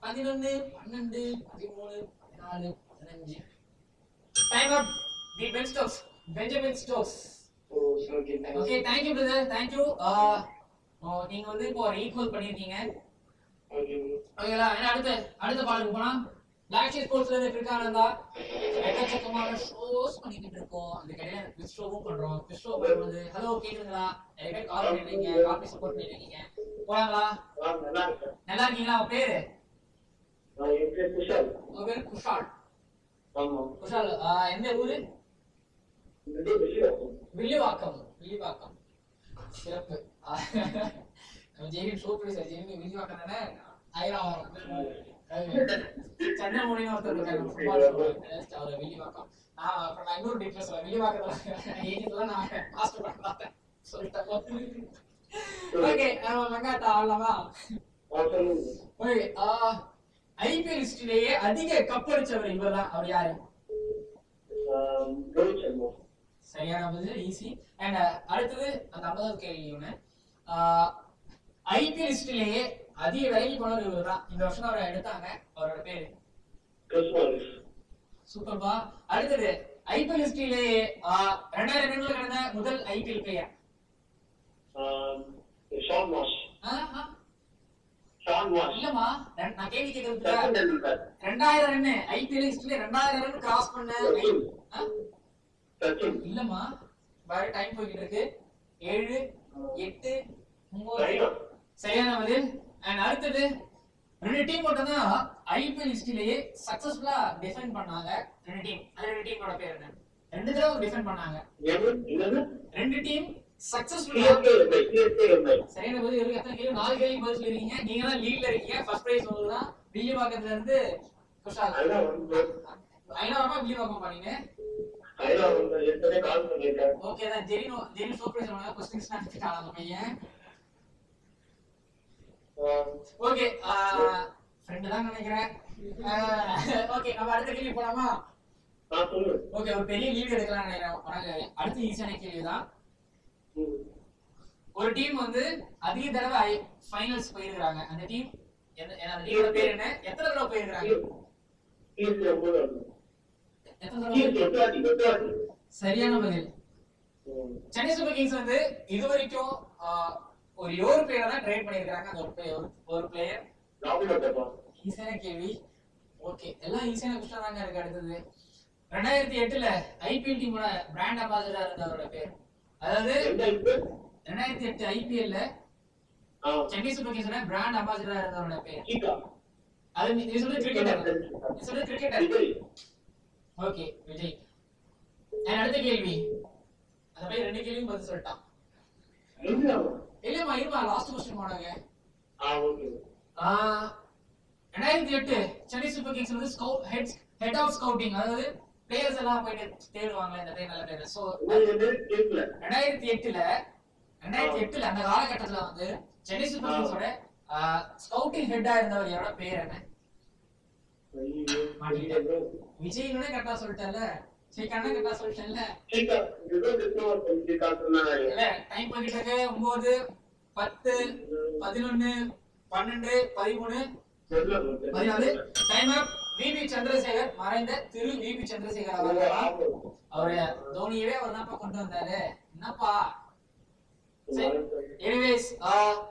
11 12 13 14 15. Time up. The Benjamin Stokes. Okay, thank you brother. thank you. நீங்க வந்து இப்போ ஈக்குவல் பண்ணிருக்கீங்க. ஓகேங்களா? அடுத்த பாலுக்கு போனா லாக்ஷி ஸ்போர்ட்ஸ்ல இருந்து கிரிக்கானந்தா எக்கச்சக்கமான ஷோஸ் பண்ணிட்டு இருக்கோம். அந்த கடையில குவிஸ் ஷோவும் பண்றோம். குவிஸ் ஷோ பண்ணும்போது ஹலோ கேக்குதுங்களா? நிறைய பேர் கால் பண்ணிருக்கீங்க, கால் பண்ணி சப்போர்ட் பண்ணிருக்கீங்க. போலாங்களா? நல்லா இருக்கீங்களா? உங்க பேரு? என் பேர் குஷால். உங்க பேர் குஷால். ஆமா. குஷால் எந்த ஊரு? வில்லிவாக்கம். வில்லிவாக்கம் சிறப்பு. Jain super sir. ஜெயின் வில்லிவாக்கம் தானே? ஐராவரம் சந்திரமொழின்னு ஒருத்தர் இருக்காங்க ஃபுட்பால் அவர் வில்லிவாக்கம். நான் அப்புறம் நான் இன்னொரு டீட்டெயில்ஸ் சொல்றேன். வில்லிவாக்கத்துல ஏஜென்ட்ல நான் மாஸ்டர் பண்ண பார்த்தேன் சொல்லிட்டேன். ஓகே நம்ம மங்காத்தா ஆடலாமா? ஓகே ஐபிஎல் ஹிஸ்டரியிலேயே அதிக கப் அடிச்சவர் இவர்தான். அவர் யாரு? ரோஹித் சர்மா. சரியான பதில். ஈஸி. அண்ட் அடுத்தது அந்த 50வது கேள்வி ஒண்ணு. ஐபிஎல் ஹிஸ்டரியிலேயே அதிக விலைக்கு போனவர் இவர் தான். இந்த வருஷம் அவரை எடுத்தாங்க. அவரோட பேரு? சூப்பர்பா. அடுத்தது ஐபிஎல் ஹிஸ்டரியிலேயே 2000 ரன்கள் கடந்த முதல் ஐபிஎல் பிளேயர்? Shawn wash. இல்லம்மா நான் கேள்வி கேக்குறது 2000 ரன் ஐபிஎல் ஹிஸ்டரியில 2000 ரன் கிராஸ் பண்ண இல்லம்மா. பாரு டைம் போயிட்டு இருக்கு. 7 8 9 சரியான பதில். அண்ட் அடுத்தது 2 டீம் மட்டும் தான் ஐபிஎல் ஹிஸ்டரியிலேயே சக்சஸ்ஃபுல்லா டிஃபெண்ட் பண்ணாங்க. 2 டீம். அந்த 2 டீமோட பேர் என்ன? 2 தடவை டிஃபெண்ட் பண்ணாங்க. 2 டீம் சக்சஸ்ஃபுல்லா. சரியான பதில். இருக்கு எத்தனை கேள்வி? 4 கேள்வி பதில் சொல்லிருக்கீங்க. நீங்க தான் லீட்ல இருக்கீங்க. ஃபர்ஸ்ட் பிரைஸ் உங்களுக்கு தான். வில்லிவாக்கத்துல இருந்து குஷால். ஐநாவரமா வில்லிவாக்கம் பண்ணீங்க? ஓகே தான். ஜெரின் சூப்பர் சொன்னாங்க. क्वेश्चंस நடத்திட்டாங்க அந்த பையன். ஓகே ஃப்ரெண்ட் தான் நினைக்கிறேன். ஓகே நம்ம அடுத்த கேள்வி போலாமா? ஓகே ஒரு பெரிய லீட் எடுக்கலாம் நினைக்கிறேன். அடுத்த ஈஸியான கேள்வி தான். ஒரு டீம் வந்து அதிக தடவை ஃபைனல்ஸ் போயிருக்காங்க. அந்த டீம் அந்த டீமோட பேர் என்ன? எத்தனை தடவை போயிருக்காங்க? சரியான பதில். சென்னை சூப்பர் கிங்ஸ் வந்து இதுவரைக்கும் ஒரு பிளேயர் தான் ட்ரேட் பண்ணிருக்காங்க. அந்த ஒரு பிளேயர். ஈஸியான கேள்வி. ஓகே எல்லாம் ஈஸியான क्वेश्चन தாங்க இருக்கு. அடுத்தது 2008ல ஐபிஎல் டீமோட பிராண்ட் அம்பாசிடரா இருந்தவரோட பேர்? அதாவது 2008 ஐபிஎல்ல சென்னை சூப்பர் கிங்ஸோட பிராண்ட் அம்பாசிடரா இருந்தவரோட பேர்? அது நீ சொல்றது கிரிக்கெட்டர். நீ சொல்றது கிரிக்கெட்டர். ஓகே விஜய். அடுத்த கேள்வி. அந்த பையன் 2 கேள்வியும் பதில் சொல்லிட்டான். இல்லம்மா இருமா லாஸ்ட் क्वेश्चन போடுங்க. ஓகே. 2008 சென்னை சூப்பர் கிங்ஸ் வந்து ஹெட் ஆஃப் ஸ்கவுட்டிங், அதாவது பிளேயர்ஸ் எல்லாம் போயிட்டு தேடுவாங்க இந்த டைம் நல்ல பிளேயர். சோ 2008ல அந்த காலகட்டத்துல வந்து சென்னை சூப்பர் கிங்ஸோட ஸ்கவுட்டிங் ஹெட்டா இருந்தவர் யாரோட பேர் என்ன? விஜய்னோட கரெக்டா சொல்லிட்டல. சரி கண்ணா கரெக்டா சொல்லிட்டல. இல்ல டைம் போயிட்டு இருக்கு. 9 10 11 12 13 14 டைம் அப். விபி சந்திரசேகர், மறைந்த திரு விபி சந்திரசேகர் அவரு தோனியவே அவர் தான் கொண்டு வந்தாரு. என்னப்பா. எனிவேஸ்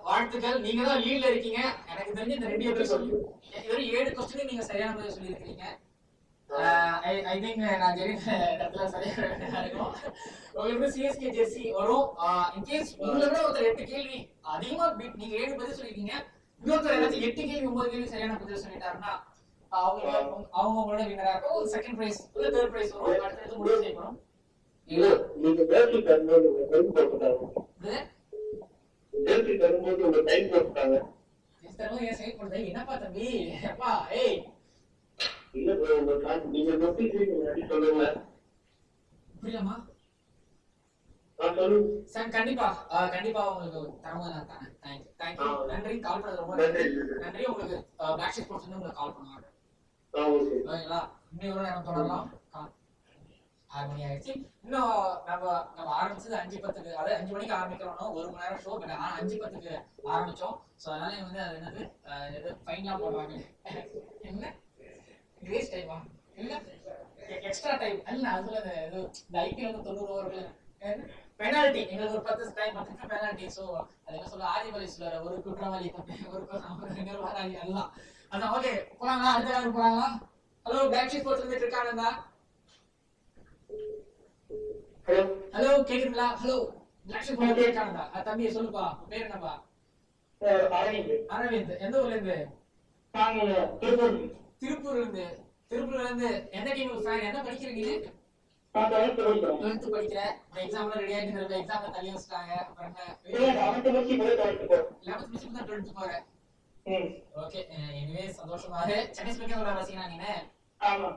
வாழ்த்துக்கள். நீங்க தான் லீட்ல இருக்கீங்க. எனக்கு தெரிஞ்ச இந்த 2 பேர் சொல்லி இதுவரை 7 क्वेश्चन நீங்க சரியான பதில் சொல்லி இருக்கீங்க. ஐ திங்க் நான் ஜெரி இடத்துல சரியா இருக்கும். உங்களுக்கு சிஎஸ்கே ஜெர்சி வரும். இன் கேஸ் உங்களை விட ஒருத்தர் 8 கேள்வி அதிகமா நீங்க 7 பதில் சொல்லிருக்கீங்க. இன்னொருத்தர் ஏதாச்சும் 8 கேள்வி 9 கேள்வி சரியான பதில் சொல்லிட்டாருன்னா அவங்களோட வின்னரா இருக்கும். ஒரு செகண்ட் பிரைஸ் இல்ல தேர்ட் பிரைஸ் வரும். அடுத்து முடிவு செய்யணும். இல்ல நீங்க பேசி கண்ணுல டைம் போட்டுட்டாங்க. பேசி கண்ணுல ஒரு டைம் போட்டுட்டாங்க. இஸ்தரோ ஏன் சைட் பண்ணி என்னப்பா தம்பி? அப்பா ஏய் இல்ல bro, உங்க கால் நீங்க நோட்டிஃபிகேஷன் முன்னாடி சொல்லுங்க. புரியலமா? சொல்லுங்க சார். கண்டிப்பா உங்களுக்கு தரமா நான் தரேன். தேங்க்யூ. நன்றி. கால் பண்ணது ரொம்ப நன்றி. உங்களுக்கு பிளாக் ஷீட் போட்டு உங்களுக்கு கால் பண்ணுவாங்க. ஓகேங்களா? இன்னும் ஒரு நேரம் தொடரலாம். 6 மணி ஆயிடுச்சு. இன்னும் நம்ம ஆரம்பிச்சது 5:10. அதாவது 5 மணிக்கு ஆரம்பிக்கிறோம். 1 மணி நேரம் ஷோ. 5:10 ஆரம்பிச்சோம். ஸோ அதனால வந்து அது என்னது ஃபைன்லாம் போடுவாங்க. என்ன கிரேஸ் டைமா இல்ல எக்ஸ்ட்ரா டைம் இல்ல? அதுல இந்த ஐபிஎல் வந்து 90 ஓவர்கள் பெனால்டி. எங்களுக்கு ஒரு 10 டைம் மட்டும் பெனால்டி. ஸோ அது என்ன சொல்ல ஆதிபலிஸ்ல ஒரு குற்றவாளி ஒரு நிர்வாகி எல்லாம் அதான். ஓகே போலாங்களா? அடுத்த காலம் போலாங்களா? ஹலோ பிளாக் ஷீட் போட்டு இருக்கானுங்களா? ஹலோ கேக்குதுங்களா? ஹலோ பிளாக் ஷீட் போட்டு இருக்கானுங்களா? தம்பி சொல்லுப்பா பேர் என்னப்பா? அரவிந்த். அரவிந்த். எந்த ஊர்ல இருந்து? திருப்பூர்ல இருந்து எந்த டீமுக்கு ஃபேன்? என்ன படிக்கிறீங்க நீ? 12th படிக்கிற. எக்ஸாம்ல ரெடி ஆயிட்டு இருக்க. எக்ஸாம்ல தள்ளி வச்சிட்டாங்க. அப்புறம் என்ன? 11th முடிச்சு தான் 12th போற. ஓகே, எனிவே சந்தோஷமா இருக்கு. சென்னை சூப்பர் கிங்ஸோட ரசிகனா நீங்க? ஆமா.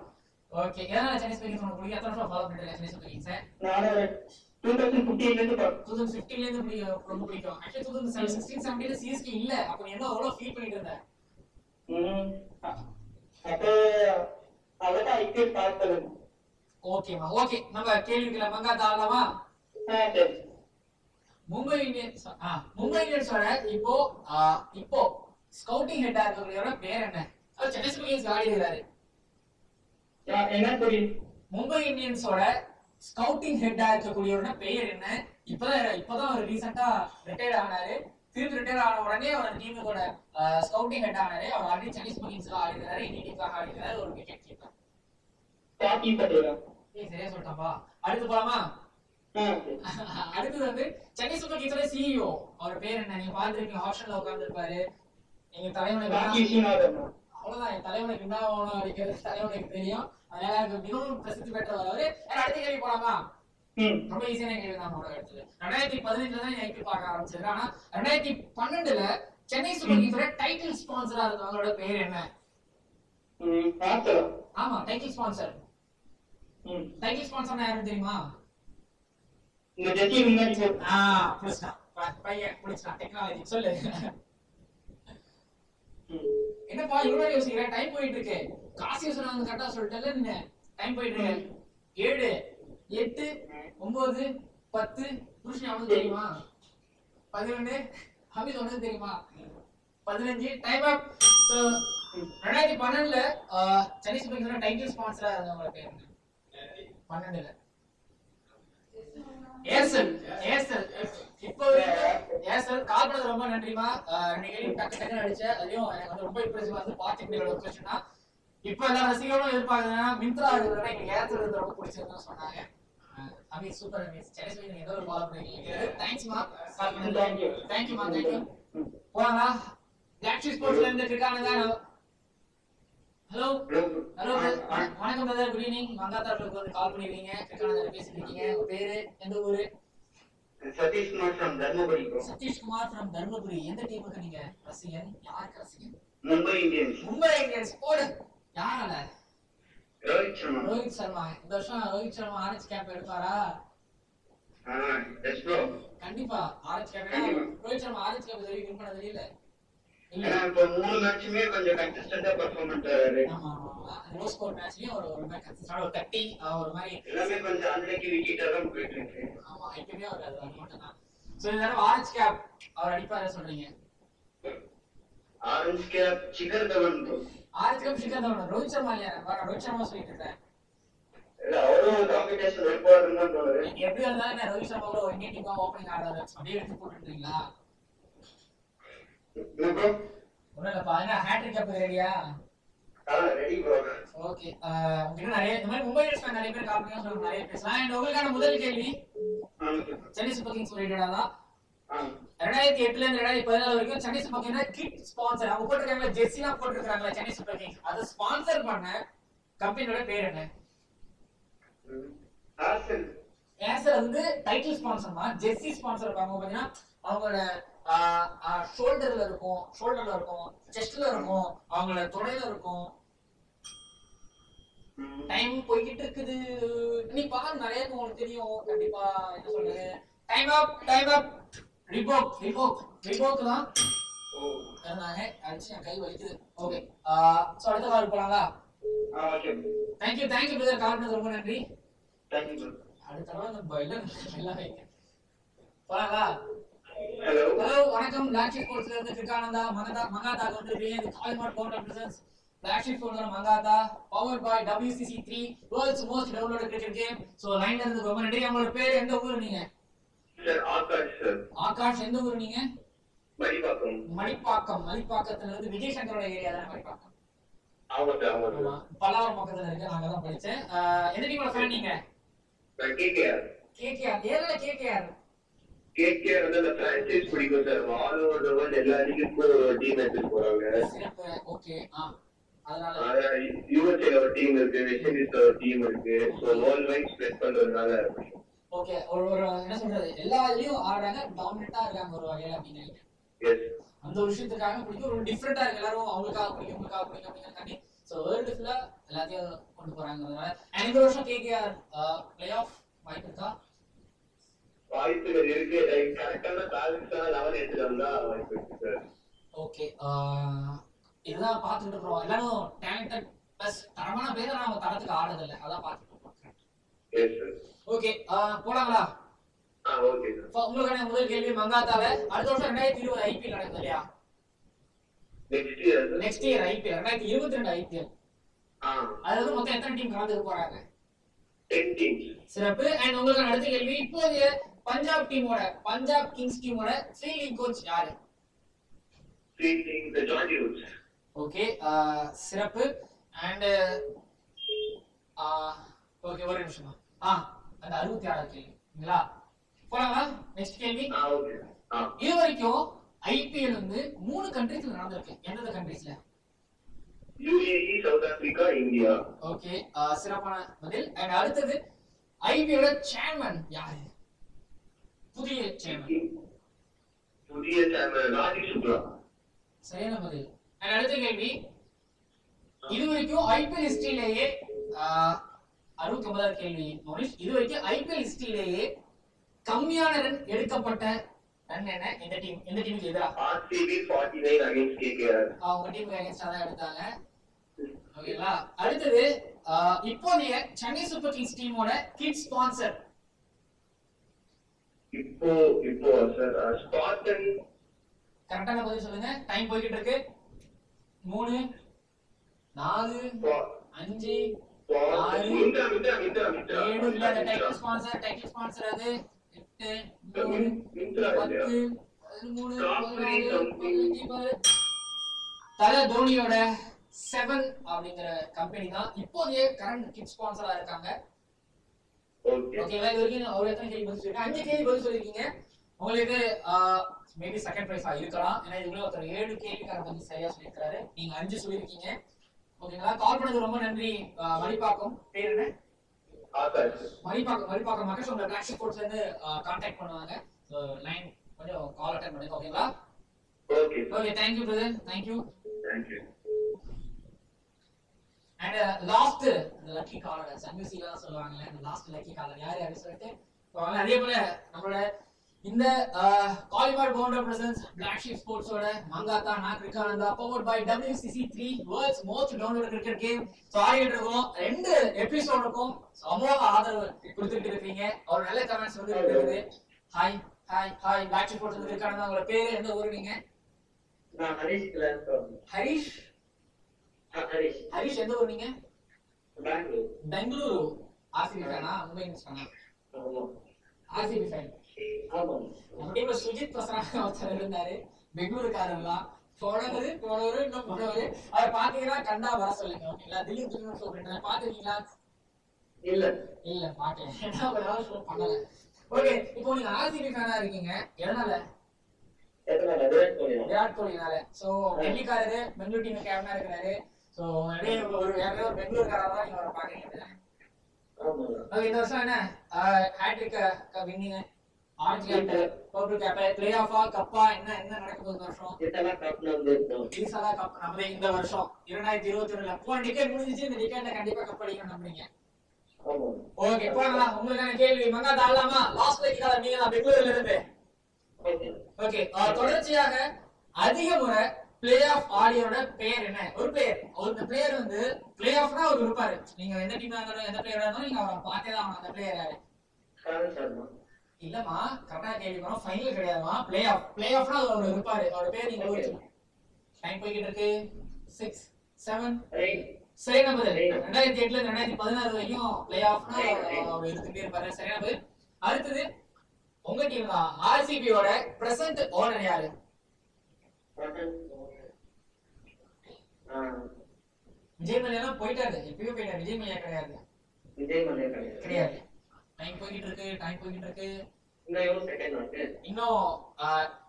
ஓகே, எதனால சென்னை சூப்பர் கிங்ஸ் உங்களுக்கு பிடிக்கும்? எத்தனை வருஷம் ஃபாலோ பண்ணிட்டு சென்னை சூப்பர் கிங்ஸ்? நான் 2015 ல இருந்து 2015ல இருந்து ரொம்ப பிடிக்கும். ஆக்சுவலி 2016 17ல சிஎஸ்கே இல்ல. அப்ப நீ என்ன அவ்வளவு ஃபீல் பண்ணிட்டு இருந்த? அப்போ அவட்ட ஐபிஎல் பார்த்தது. ஓகேமா, ஓகே. நம்ம கேள்விக்குள்ள மங்காத்தா ஆடலாமா? சரி. மும்பை இந்தியன்ஸோட இப்போ ஸ்கவுட்டிங் ஹெட்டா இருக்கவங்களோட பேர் என்ன? அவர் சென்னை சூப்பர் கிங்ஸ் ஆடி இருக்காரு. என்ன புரியுது? மும்பை இந்தியன்ஸோட ஸ்கவுட்டிங் ஹெட்டா இருக்கக்கூடியவரோட பெயர் என்ன? இப்பதான் ஒரு ரீசெண்டா ரிட்டையர்ட் ஆனாரு. திரும்பி ரிட்டையர் ஆன உடனே அவர் டீமுக்கோட ஸ்கவுட்டிங் ஹெட் ஆனாரு. அவர் ஆல்ரெடி சென்னை சூப்பர் கிங்ஸ்ல ஆடி இருக்காரு. இந்தியன் டீமுக்காக ஆடி இருக்காரு. ஒரு விக்கெட் கீப்பர். சரியா சொல்லிட்டாப்பா. அடுத்து போலாமா? அடுத்தது வந்து சென்னை சூப்பர் கிங்ஸோட சிஇஓ. அவர் பேர் என்ன? நீங்க பாத்துருக்கீங்க, ஆப்ஷன்ல உட்கார்ந்துருப்பாரு. எங்க தலைவனுக்கு அவ்வளவுதான். என் தலைவனுக்கு என்ன ஆகணும் அப்படிங்கிறது தலைவனுக்கு தெரியும். அதனால மிகவும் பிரசித்தி பெற்றவர் அவரு. அடுத்த கேள்வி போலாமா? ரொம்ப ஈஸியான கேள்வி தான். அடுத்தது 2015 தான் ஐபிஎல் பார்க்க ஆரம்பிச்சது. ஆனா 2012ல சென்னை சூப்பர் கிங்ஸோட டைட்டில் ஸ்பான்சரா இருந்தவங்களோட பேர் என்ன? ஆமா, டைட்டில் ஸ்பான்சர். டைட்டில் ஸ்பான்சர் யாருன்னு தெரியுமா? இந்த ஜெட்டி முன்னாடி பையன் புடிச்சான். டெக்னாலஜி சொல்லு. என்னப்பா இவ்வளவு யோசிக்கிற? டைம் போயிட்டு இருக்கு. காசு யோசனை கரெக்டா சொல்லிட்டல. என்ன டைம் போயிட்டு இருக்கு? 7 8 9 10. புருஷன் அவனுக்கு தெரியுமா? 11. ஹமீத் உனக்கு தெரியுமா? 15. Time up. சோ 2012ல சென்னை சூப்பர் கிங்ஸோட டைட்டில் ஸ்பான்சரா இருந்தவங்க பேர் என்ன? 12ல ஏர்செல். இப்போ ஏர்செல் கால் பண்ணது ரொம்ப நன்றிமா. நீங்க டக்கு அடிச்ச அதையும் எனக்கு வந்து ரொம்ப இம்ப்ரெசிவா இருந்து பார்த்துக்கிட்டு ஒரு கொஸ்டினா. இப்போ எல்லா ரசிகர்களும் எதிர்பார்க்கறதுனா மிந்த்ரா இருக்கிறத எனக்கு ஏர்செல் இருந்து ரொம்ப பிடிச்சிருக்குன்னு சொன்னாங்க. Amish super Amish. Chennai Super Kings ஏதோ ஒரு ஃபாலோ பண்ணிருக்கீங்க. தேங்க்ஸ்மா. கால் பண்ணது தேங்க்யூமா. தேங்க்யூ. போலாமா? லாக்ஷி ஸ்போர்ட்ஸ்ல இருந்து கிரிக்கானதா. ஹலோ வணக்கம் பிரதர். Good evening. மங்காத்தாருக்கு வந்து கால் பண்ணிருக்கீங்க. கிரிக்கானதா பேசிட்டு இருக்கீங்க. உங்க பேரு, எந்த ஊரு? சதீஷ்குமார் from தர்மபுரி. சதீஷ்குமார் from தர்மபுரி. எந்த டீமுக்கு நீங்க ரசிகன்? யாருக்கு ரசிகன்? மும்பை இந்தியன்ஸ். மும்பை இந்தியன்ஸ். போடு. யாரால? ரோஹித் சர்மா. ரோஹித் சர்மா. இந்த வருஷம் ரோஹித் சர்மா ஆரஞ்சு கேப் எடுப்பாரா? Yes bro. கண்டிப்பா orange cap. Rohit Sharma orange cap தெரியும் வின் பண்ணது இல்ல. ஏன்னா இப்போ 3 மேட்சுமே கொஞ்சம் கன்சிஸ்டன்ட்டா பெர்ஃபார்மன்ஸ் ஆறாரு. ஆமா. ரோஸ் ஸ்கோர் மேட்ச்லயே ஒரு மேட்ச் கன்சிஸ்டன்ட்டா ஒரு கட்டி ஒரு மாதிரி எல்லாமே கொஞ்சம் அன்லக்கி விக்கெட்டா தான் போயிட்டு இருக்கு. ஆமா, எப்பவுமே அவர் அது மட்டும் தான். சோ இந்த தடவை ஆரஞ்சு கேப் அவர் அடிப்பாரு சொல்றீங்க? ஆரஞ்சு கேப் சிகர் தவன் ப்ரோ. ஆரஞ்சு கேப் சிகர் தவன். ரோஹித் சர்மா இல்லையா? ரோஹித் சர்மா சொல்லிட்டு இருக்கேன். இல்ல அவரும் காம்படிஷன் வைப்பாருன்னு தான் தோணுது. எப்படி இருந்தாலும் நான் ரோஹித் சர்மா கூட ஒரு இந்தியன் டீம் ஓபனிங் ஆடுறாரு. அப்படியே எடுத்து போட்டுட்டீங்களா? என்ன ப்ரோ? ஒண்ணுலப்பா. என்ன ஹேட்ரிக் கேப் ரெடியா? Ready bro. ஓகே. உங்களுக்கு நிறைய இந்த மாதிரி மும்பை இந்தியன்ஸ் நிறைய பேர் கால் பண்ணி சொல்லுங்க, நிறைய பேசலாம். அண்ட் உங்களுக்கான முதல் கேள்வி சென்னை சூப்பர் கிங்ஸ் ரிலேட்டடா தான். 2008ல இருந்து 2014 வரைக்கும் Chennai Super Kings kit sponsor அவங்க போட்டுருக்காங்க. ஜெர்சிலாம் போட்டுருக்காங்க சென்னை சூப்பர் கிங்ஸ். அதை ஸ்பான்சர் பண்ண கம்பெனியோட பேர் என்ன? ஏர்செல் வந்து டைட்டில் ஸ்பான்சர்மா. ஜெர்சி ஸ்பான்சர் இருப்பாங்க பாத்தீங்கன்னா அவங்களோட ஷோல்டர்ல இருக்கும், செஸ்ட்ல இருக்கும், அவங்களோட தொடையில இருக்கும். டைம் போய்கிட்டு இருக்குது. நீ பாரு நிறைய உங்களுக்கு தெரியும். கண்டிப்பா என்ன சொல்றது? டைம் அப். ரிபோக் தான் இருந்தாங்க. அடிச்சு என் கை வலிக்குது. ஓகே. சோ அடுத்த கால் போலாங்களா? ஓகே. Thank you brother. கால் பண்ணது ரொம்ப நன்றி. தேங்க்யூ. அடுத்த தடவை இந்த பைல நல்லா வைங்க. போலாங்களா? ஹலோ வணக்கம். லாக்ஷி ஸ்போர்ட்ஸ்ல இருந்து கிரிக்கானந்தா மங்காத்தா கொண்டிருக்கீங்க. இது காலிமார்ட் கவுண்டர் பிரசன்ஸ் லாக்ஷி sports Mankatha power by WCC3 world's most downloaded cricket game. So லைன்ல இருந்து ரொம்ப நன்றி. உங்களோட பேர், எந்த ஊர் நீங்க? Sir Akash sir. ஆகாஷ், எந்த ஊர் நீங்க? மடிப்பாக்கம். மடிப்பாக்கத்துல இருந்து விஜய் சங்கரோட ஏரியா தான் மடிப்பாக்கம். ஆமா. பல்லாவரம் பக்கத்துல இருக்கு. நாங்க தான் படிச்சேன். எந்த டீமோட ஃபேன் நீங்க? கேகேஆர். கேகேஆர். ஏர்ல கேகேஆர். கேகேஆர் வந்து அந்த பிரான்சைஸ் பிடிக்கும் sir. All over the world எல்லா லீக்குக்கும் ஒரு டீம் எடுத்துட்டு போறாங்க. சிறப்பு. ஓகே. அதனால யுஎஸ்ஏல ஒரு டீம் இருக்கு, வெஸ்ட் இண்டீஸ்ல ஒரு டீம் இருக்கு. சோ வேர்ல்ட் வைட் ஸ்ப்ரெட் பண்றதுனால ஓகே. ஒரு என்ன சொல்றது, எல்லா இதுலயும் ஆடுறாங்க, டாமினேட்டா இருக்காங்க ஒரு வகையில அப்படின்னு நினைக்கிறேன். எஸ், அந்த ஒரு விஷயத்துக்காக பிடிக்கும், ஒரு டிஃப்ரெண்டா இருக்கு, எல்லாரும் அவங்களுக்காக பிடிக்கும் அப்படிங்கிறதுக்காண்டி ஸோ வேர்ல்டு ஃபுல்லா எல்லாத்தையும் கொண்டு போறாங்க. இந்த வருஷம் கேகேஆர் பிளே ஆஃப் வாய்ப்பு இருக்கா? வாய்ப்புகள் இருக்கு. கரெக்டான பேலன்ஸான லெவல் எடுத்துட்டு வந்தா வாய்ப்பு இருக்கு சார். ஓகே. இதுதான் பார்த்துட்டு இருக்கோம். எல்லாரும் டேலண்டட் பிளஸ் தரமான பேர், நம்ம தரத்துக்கு ஆடுறதில்லை, அதான் பார்த்துட்டு இருக்கோம். Yes sir. ஓகே, போலாங்களா? Okay sir. உங்களுக்கான முதல் கேள்வி மங்காத்தால அடுத்த வருஷம் 2020 ஐபிஎல் நடக்குது இல்லையா? Next year IPL 2022 IPL. அதுல வந்து மொத்தம் எத்தனை டீம் கலந்துக்க போறாங்க? 10 டீம்ஸ். சிறப்பு. அண்ட் உங்களுக்கான அடுத்த கேள்வி, இப்போதைய பஞ்சாப் கிங்ஸ் டீமோட ஃபீல்டிங் கோச் யாரு? Fielding John Hughes. ஓகே, சிறப்பு. அண்ட் ஓகே, ஒரு நிமிஷமா அந்த 66வது கேள்விங்களா? போலாங்களா? நெக்ஸ்ட் கேள்வி. ஓகே. இது வரைக்கும் ஐபிஎல் வந்து 3 கண்ட்ரீஸ்ல நடந்திருக்கு. எந்தெந்த கண்ட்ரீஸ்ல? UAE, South Africa, India. Okay, சிறப்பான பதில். அண்ட் அடுத்தது ஐபிஎல் சேர்மன் யாரு? புதிய சேர்மன் ராஜீவ் சுக்லா. சரியான பதில். அண்ட் அடுத்த கேள்வி, இது வரைக்கும் ஐபிஎல் ஹிஸ்டரியிலேயே 69வது கேள்வி மோனிஷ், இது வரைக்கும் ஐபிஎல் ஹிஸ்டரியிலேயே கம்மியான ரன் எடுக்கப்பட்ட ரன் என்ன? எந்த டீமுக்கு எதிரா? RCB 49 against KKR. அவங்க டீமுக்கு அகைன்ஸ்டா தான் எடுத்தாங்க. ஓகேங்களா? அடுத்தது இப்போதைய சென்னை சூப்பர் கிங்ஸ் டீமோட கிட் ஸ்பான்சர். இப்போ சார் ஸ்பார்டன். கரெக்டான பதில் சொல்லுங்க. டைம் போயிட்டு இருக்கு. 3 4 5 6 7 இல்ல, அந்த டைட்டில் ஸ்பான்சர் அது 8 9 10 13 தல தோனியோட 7 அப்படிங்கிற கம்பெனி தான் இப்போதைய கரண்ட் கிட் ஸ்பான்சரா இருக்காங்க. ஓகேங்களா? இது வரைக்கும் ஒரு எத்தனை கேள்வி பதில் சொல்லிருக்கீங்க? 5 கேள்வி பதில் சொல்லிருக்கீங்க. உங்களுக்கு மேபி செகண்ட் பிரைஸா இருக்கலாம். ஏன்னா இதுக்குள்ள ஒருத்தர் 7 கேள்விக்கார பதில் சரியா சொல்லியிருக்காரு, நீங்க 5 சொல்லிருக்கீங்க. ஓகேங்களா? கால் பண்ணது ரொம்ப நன்றி. மணிப்பாக்கம் பேர் என்ன? மணிப்பாக்கம் மக்கள் உங்க பிளாக் ஸ்போர்ட்ஸ்ல இருந்து கான்டாக்ட் பண்ணுவாங்க. லைன் கொஞ்சம் கால் அட்டெண்ட் பண்ணுங்க. ஓகேங்களா? Okay, thank you brother, thank you. And last lucky caller சன்மிசில சொல்லுவாங்கல, அந்த லாஸ்ட் லக்கி காலர் யாரு சொல்லிட்டு போவாங்க. அதே போல நம்மளோட இந்த Kalimark founder presents black sheep ஸ்போர்ட்ஸோட மங்காத்தா நான் கிரிக்கானந்தா powered by WCC3 world's most download cricket game. So ஆடிட்டு இருக்கோம். 2 எபிசோடுக்கும் சமூக ஆதரவு கொடுத்துட்டு இருக்கீங்க. ஒரு நல்ல கமெண்ட்ஸ் வந்து இருக்குது. Hi hi hi black sheep sports கிரிக்கானந்தா. உங்க பேரு எந்த ஊரு? நீங்க? நான் ஹரிஷ் கிளாஸ். ஹரிஷ் எந்த ஊர்? நீங்க? பெங்களூரு. ஆர்சிபி ஃபேனா? மும்பை இந்தியன்ஸ் ஃபேனா? RCB fan. நம்ம டீம்ல சுஜித் பிரசன்னா ஒருத்தர் இருந்தாரு, பெங்களூருக்காரர்லாம். போனவரு இன்னும் போனவரு. அதை பாத்தீங்கன்னா கண்டா வர சொல்லுங்க. ஓகேங்களா? திலீப் ஜூனியர் ஷோ பண்ணிட்டு பாத்துருக்கீங்களா? இல்ல பாக்கல. ஏன்னா ஒரு நாள் ஷோ பண்ணல. ஓகே, இப்போ நீங்க ஆர்சிபி ஃபேனா இருக்கீங்க. எதனால? விராட் கோலினால. சோ டெல்லிக்காரரு, பெங்களூர் டீம் கேப்டனா இருக்கிறாரு. சோ அப்படியே ஒரு பெங்களூர்காரரா தான் நீங்க வர பாக்குறீங்க. ஓகே, இந்த வருஷம் என்ன hat trick winning, orange cap, purple cap, play ஆஃபா, கப்பா, என்ன நடக்க போகுது இந்த வருஷம்? இதெல்லாம் கப் நம்ம இந்த வருஷம் 2022ல போன டிக்கெட் முடிஞ்சிச்சு. இந்த டிக்கெட்ல கண்டிப்பா கப் அடிக்கணும் நம்புறீங்க. ஓகே, போலாம். உங்களுக்கான கேள்வி மங்காத்தா ஆடலாமா? லாஸ்ட் லக்கி காலர் நீங்க தான் பெங்களூர்ல இருந்து. ஓகே, தொடர்ச்சியாக அதிக முறை பிளே ஆஃப் ஆடியோட பேர் என்ன? ஒரு பிளேயர் வந்து பிளே ஆஃப்னா அவர் இருப்பாரு. நீங்க எந்த டீமா இருந்தாலும் எந்த பிளேயரா இருந்தாலும் நீங்க அவரை பார்த்தே தான் ஆகணும். அந்த பிளேயர் யாரு? இல்லமா, கரெக்டா கேள்வி பண்ணோம். ஃபைனல் கிடையாதுமா. பிளே ஆஃப்னா அவர் இருப்பாரு. அவர் பேர் நீங்க யோசிக்கணும். டைம் போயிட்டு இருக்கு. 6 7 சரியான பதில். 2008ல இருந்து 2016 வரைக்கும் பிளே ஆஃப்னா அவர் இருந்துட்டே இருப்பாரு. சரியான பதில். அடுத்தது உங்க டீம் தான். ஆர்சிபியோட பிரசன்ட் ஓனர் யாரு? விஜய் மல்லையா போயிட்டாரு. எப்பயும் போயிட்டாரு. விஜய் மல்லையா கிடையாது. டைம் போயிட்டு இருக்கு. இன்னும் எவ்வளவு செகண்ட் இருக்கு? இன்னும்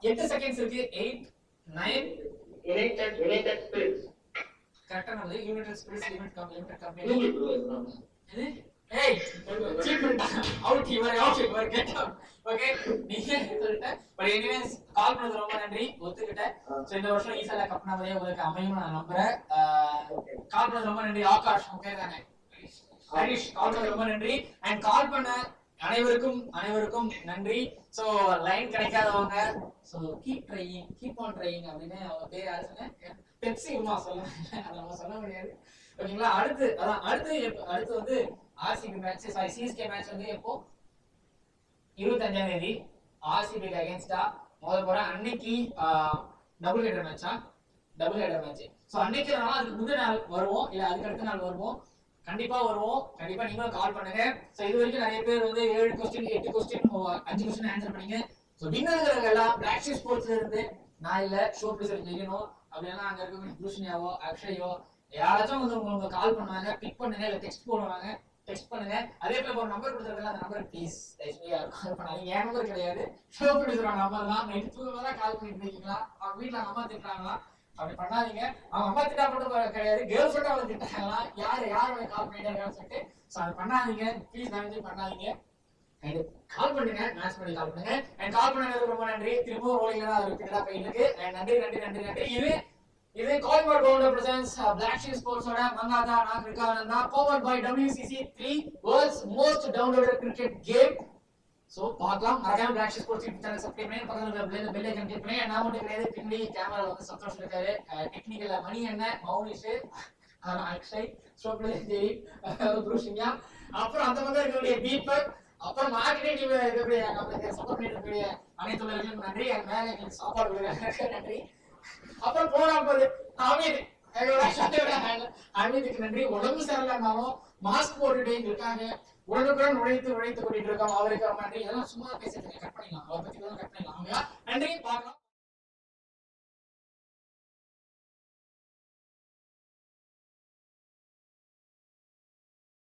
8 செகண்ட்ஸ் இருக்கு. 8 9 யுனைடெட் ஸ்பிரிட்ஸ் கரெக்ட்டா நம்ம United spirits limited company. Google bro இதுதான். இது ஏய் சீட் பண்ணிட்டா அவுட் இவர் கெட் அவுட். ஓகே நீங்க சொல்லிட்ட. பட் எனிவேஸ் கால் பண்ணது ரொம்ப நன்றி, ஒத்துக்கிட்டேன். சோ இந்த வருஷம் ஈசால கப் நம்மளே உங்களுக்கு அமையும் நான் நம்புறேன். கால் பண்ணது ரொம்ப நன்றி. ஆகாஷ் ஓகே தானே? ஹரிஷ் கால் பண்ணது ரொம்ப நன்றி. அண்ட் கால் பண்ண அனைவருக்கும் நன்றி. சோ லைன் கிடைக்காதவங்க சோ கீப் ஆன் ட்ரையிங் அப்படின்னு அவங்க பேர் யாரு சொன்னேன்? பெப்சி உமா சொல்லுவாங்க, அதை நம்ம சொல்ல முடியாது. ஓகேங்களா? அடுத்து வந்து RCB match sorry CSK match வந்து எப்போ 25ஆம் தேதி ஆர்சிபி அகைன்ஸ்டா முதல் போற அன்னைக்கு டபுள் ஹெடர் மேட்ச். சோ அன்னைக்கு அதுக்கு முந்தின நாள் வருவோம் இல்ல அதுக்கு அடுத்த நாள் வருவோம். கண்டிப்பா வருவோம். கண்டிப்பா நீங்களும் கால் பண்ணுங்க. சோ இது வரைக்கும் நிறைய பேர் வந்து 7 क्वेश्चन 8 क्वेश्चन 5 क्वेश्चन ஆன்சர் பண்ணீங்க. சோ வின்னர்ங்க எல்லாம் பிளாக் ஷீப் ஸ்போர்ட்ஸ்ல இருந்து நான் இல்ல ஷோ ப்ளீசர் ஜெயிக்கணும் அப்படினா அங்க இருக்க புருஷனியாவோ அக்ஷயோ யாராச்சும் வந்து உங்களுக்கு கால் பண்ணுவாங்க. பிக் பண்ணுங்க இல்ல டெக்ஸ்ட் பண்ணுங்க. அதே போல ஒரு நம்பர் கொடுத்திருக்கல அந்த நம்பர் ப்ளீஸ் தயவுசெய்து யாரும் கால் பண்ணாதீங்க. என் நம்பர் கிடையாது, ஷோ ப்ரொடியூசரோட நம்பர் தான். நைட் தூங்கமா கால் பண்ணிட்டு இருக்கீங்களா? அவங்க வீட்ல அம்மா திட்டுறாங்களா? அப்படி பண்ணாதீங்க. அவங்க அம்மா திட்டா மட்டும் கிடையாது, கேர்ள் ஃப்ரெண்ட் அவங்க திட்டாங்களா? யார் கால் பண்ணிட்டாங்கன்னு சொல்லிட்டு ஸோ அது பண்ணாதீங்க ப்ளீஸ், தயவுசெய்து பண்ணாதீங்க. அண்ட் கால் பண்ணுங்க, மேட்ச் பண்ணி கால் பண்ணுங்க. அண்ட் கால் பண்ணதுக்கு ரொம்ப நன்றி. திரும்பவும் ரோலிங் தான் ரிப்பீட்டடா போயிட்டு இருக்கு. நன்றி. இது Kalimark founder presents black sheep ஸ்போர்ட்ஸோட மங்காதா நான் கிரிக்கானந்தா powered by WCC 3 world's most downloaded cricket game. So பார்க்கலாம். மறக்காம black sheep sports channel subscribe பண்ணி பக்கத்துல பெல் ஐகான் கிளிக் பண்ணி. நான் மட்டும் கிடையாது, பின்னாடி கேமரால வந்து சந்தோஷ் இருக்காரு, டெக்னிக்கல்ல மணி அண்ணன், மௌனிஷ், அக்ஷய், ஸ்டோப்ல தேவி, புருஷியா, அப்புறம் அந்த பக்கம் இருக்கக்கூடிய தீபக், அப்புறம் மார்க்கெட்டிங் டீம்ல இருக்கக்கூடிய நம்மளுக்கு சப்போர்ட் பண்ணிட்டு இருக்கக்கூடிய அனைத்து உள்ளவர்களுக்கும் நன்றி. அது மேல எங்களுக்கு சாப்பாடு கொடுக்குறாங்க நன்றி. அப்புறம் போது அமீதுக்கு நன்றி. உடம்பு சரியில்லைனாலும் மாஸ்க் போட்டுட்டு எங்களுக்காக உடனுக்குடன் உழைத்து கொண்டிட்டு இருக்கோம். அவருக்கு நன்றி. இதெல்லாம் சும்மா பேசிட்டு கட் பண்ணிடலாம், அவரை பத்தி கட் பண்ணிடலாம். நன்றி, பார்க்கலாம்.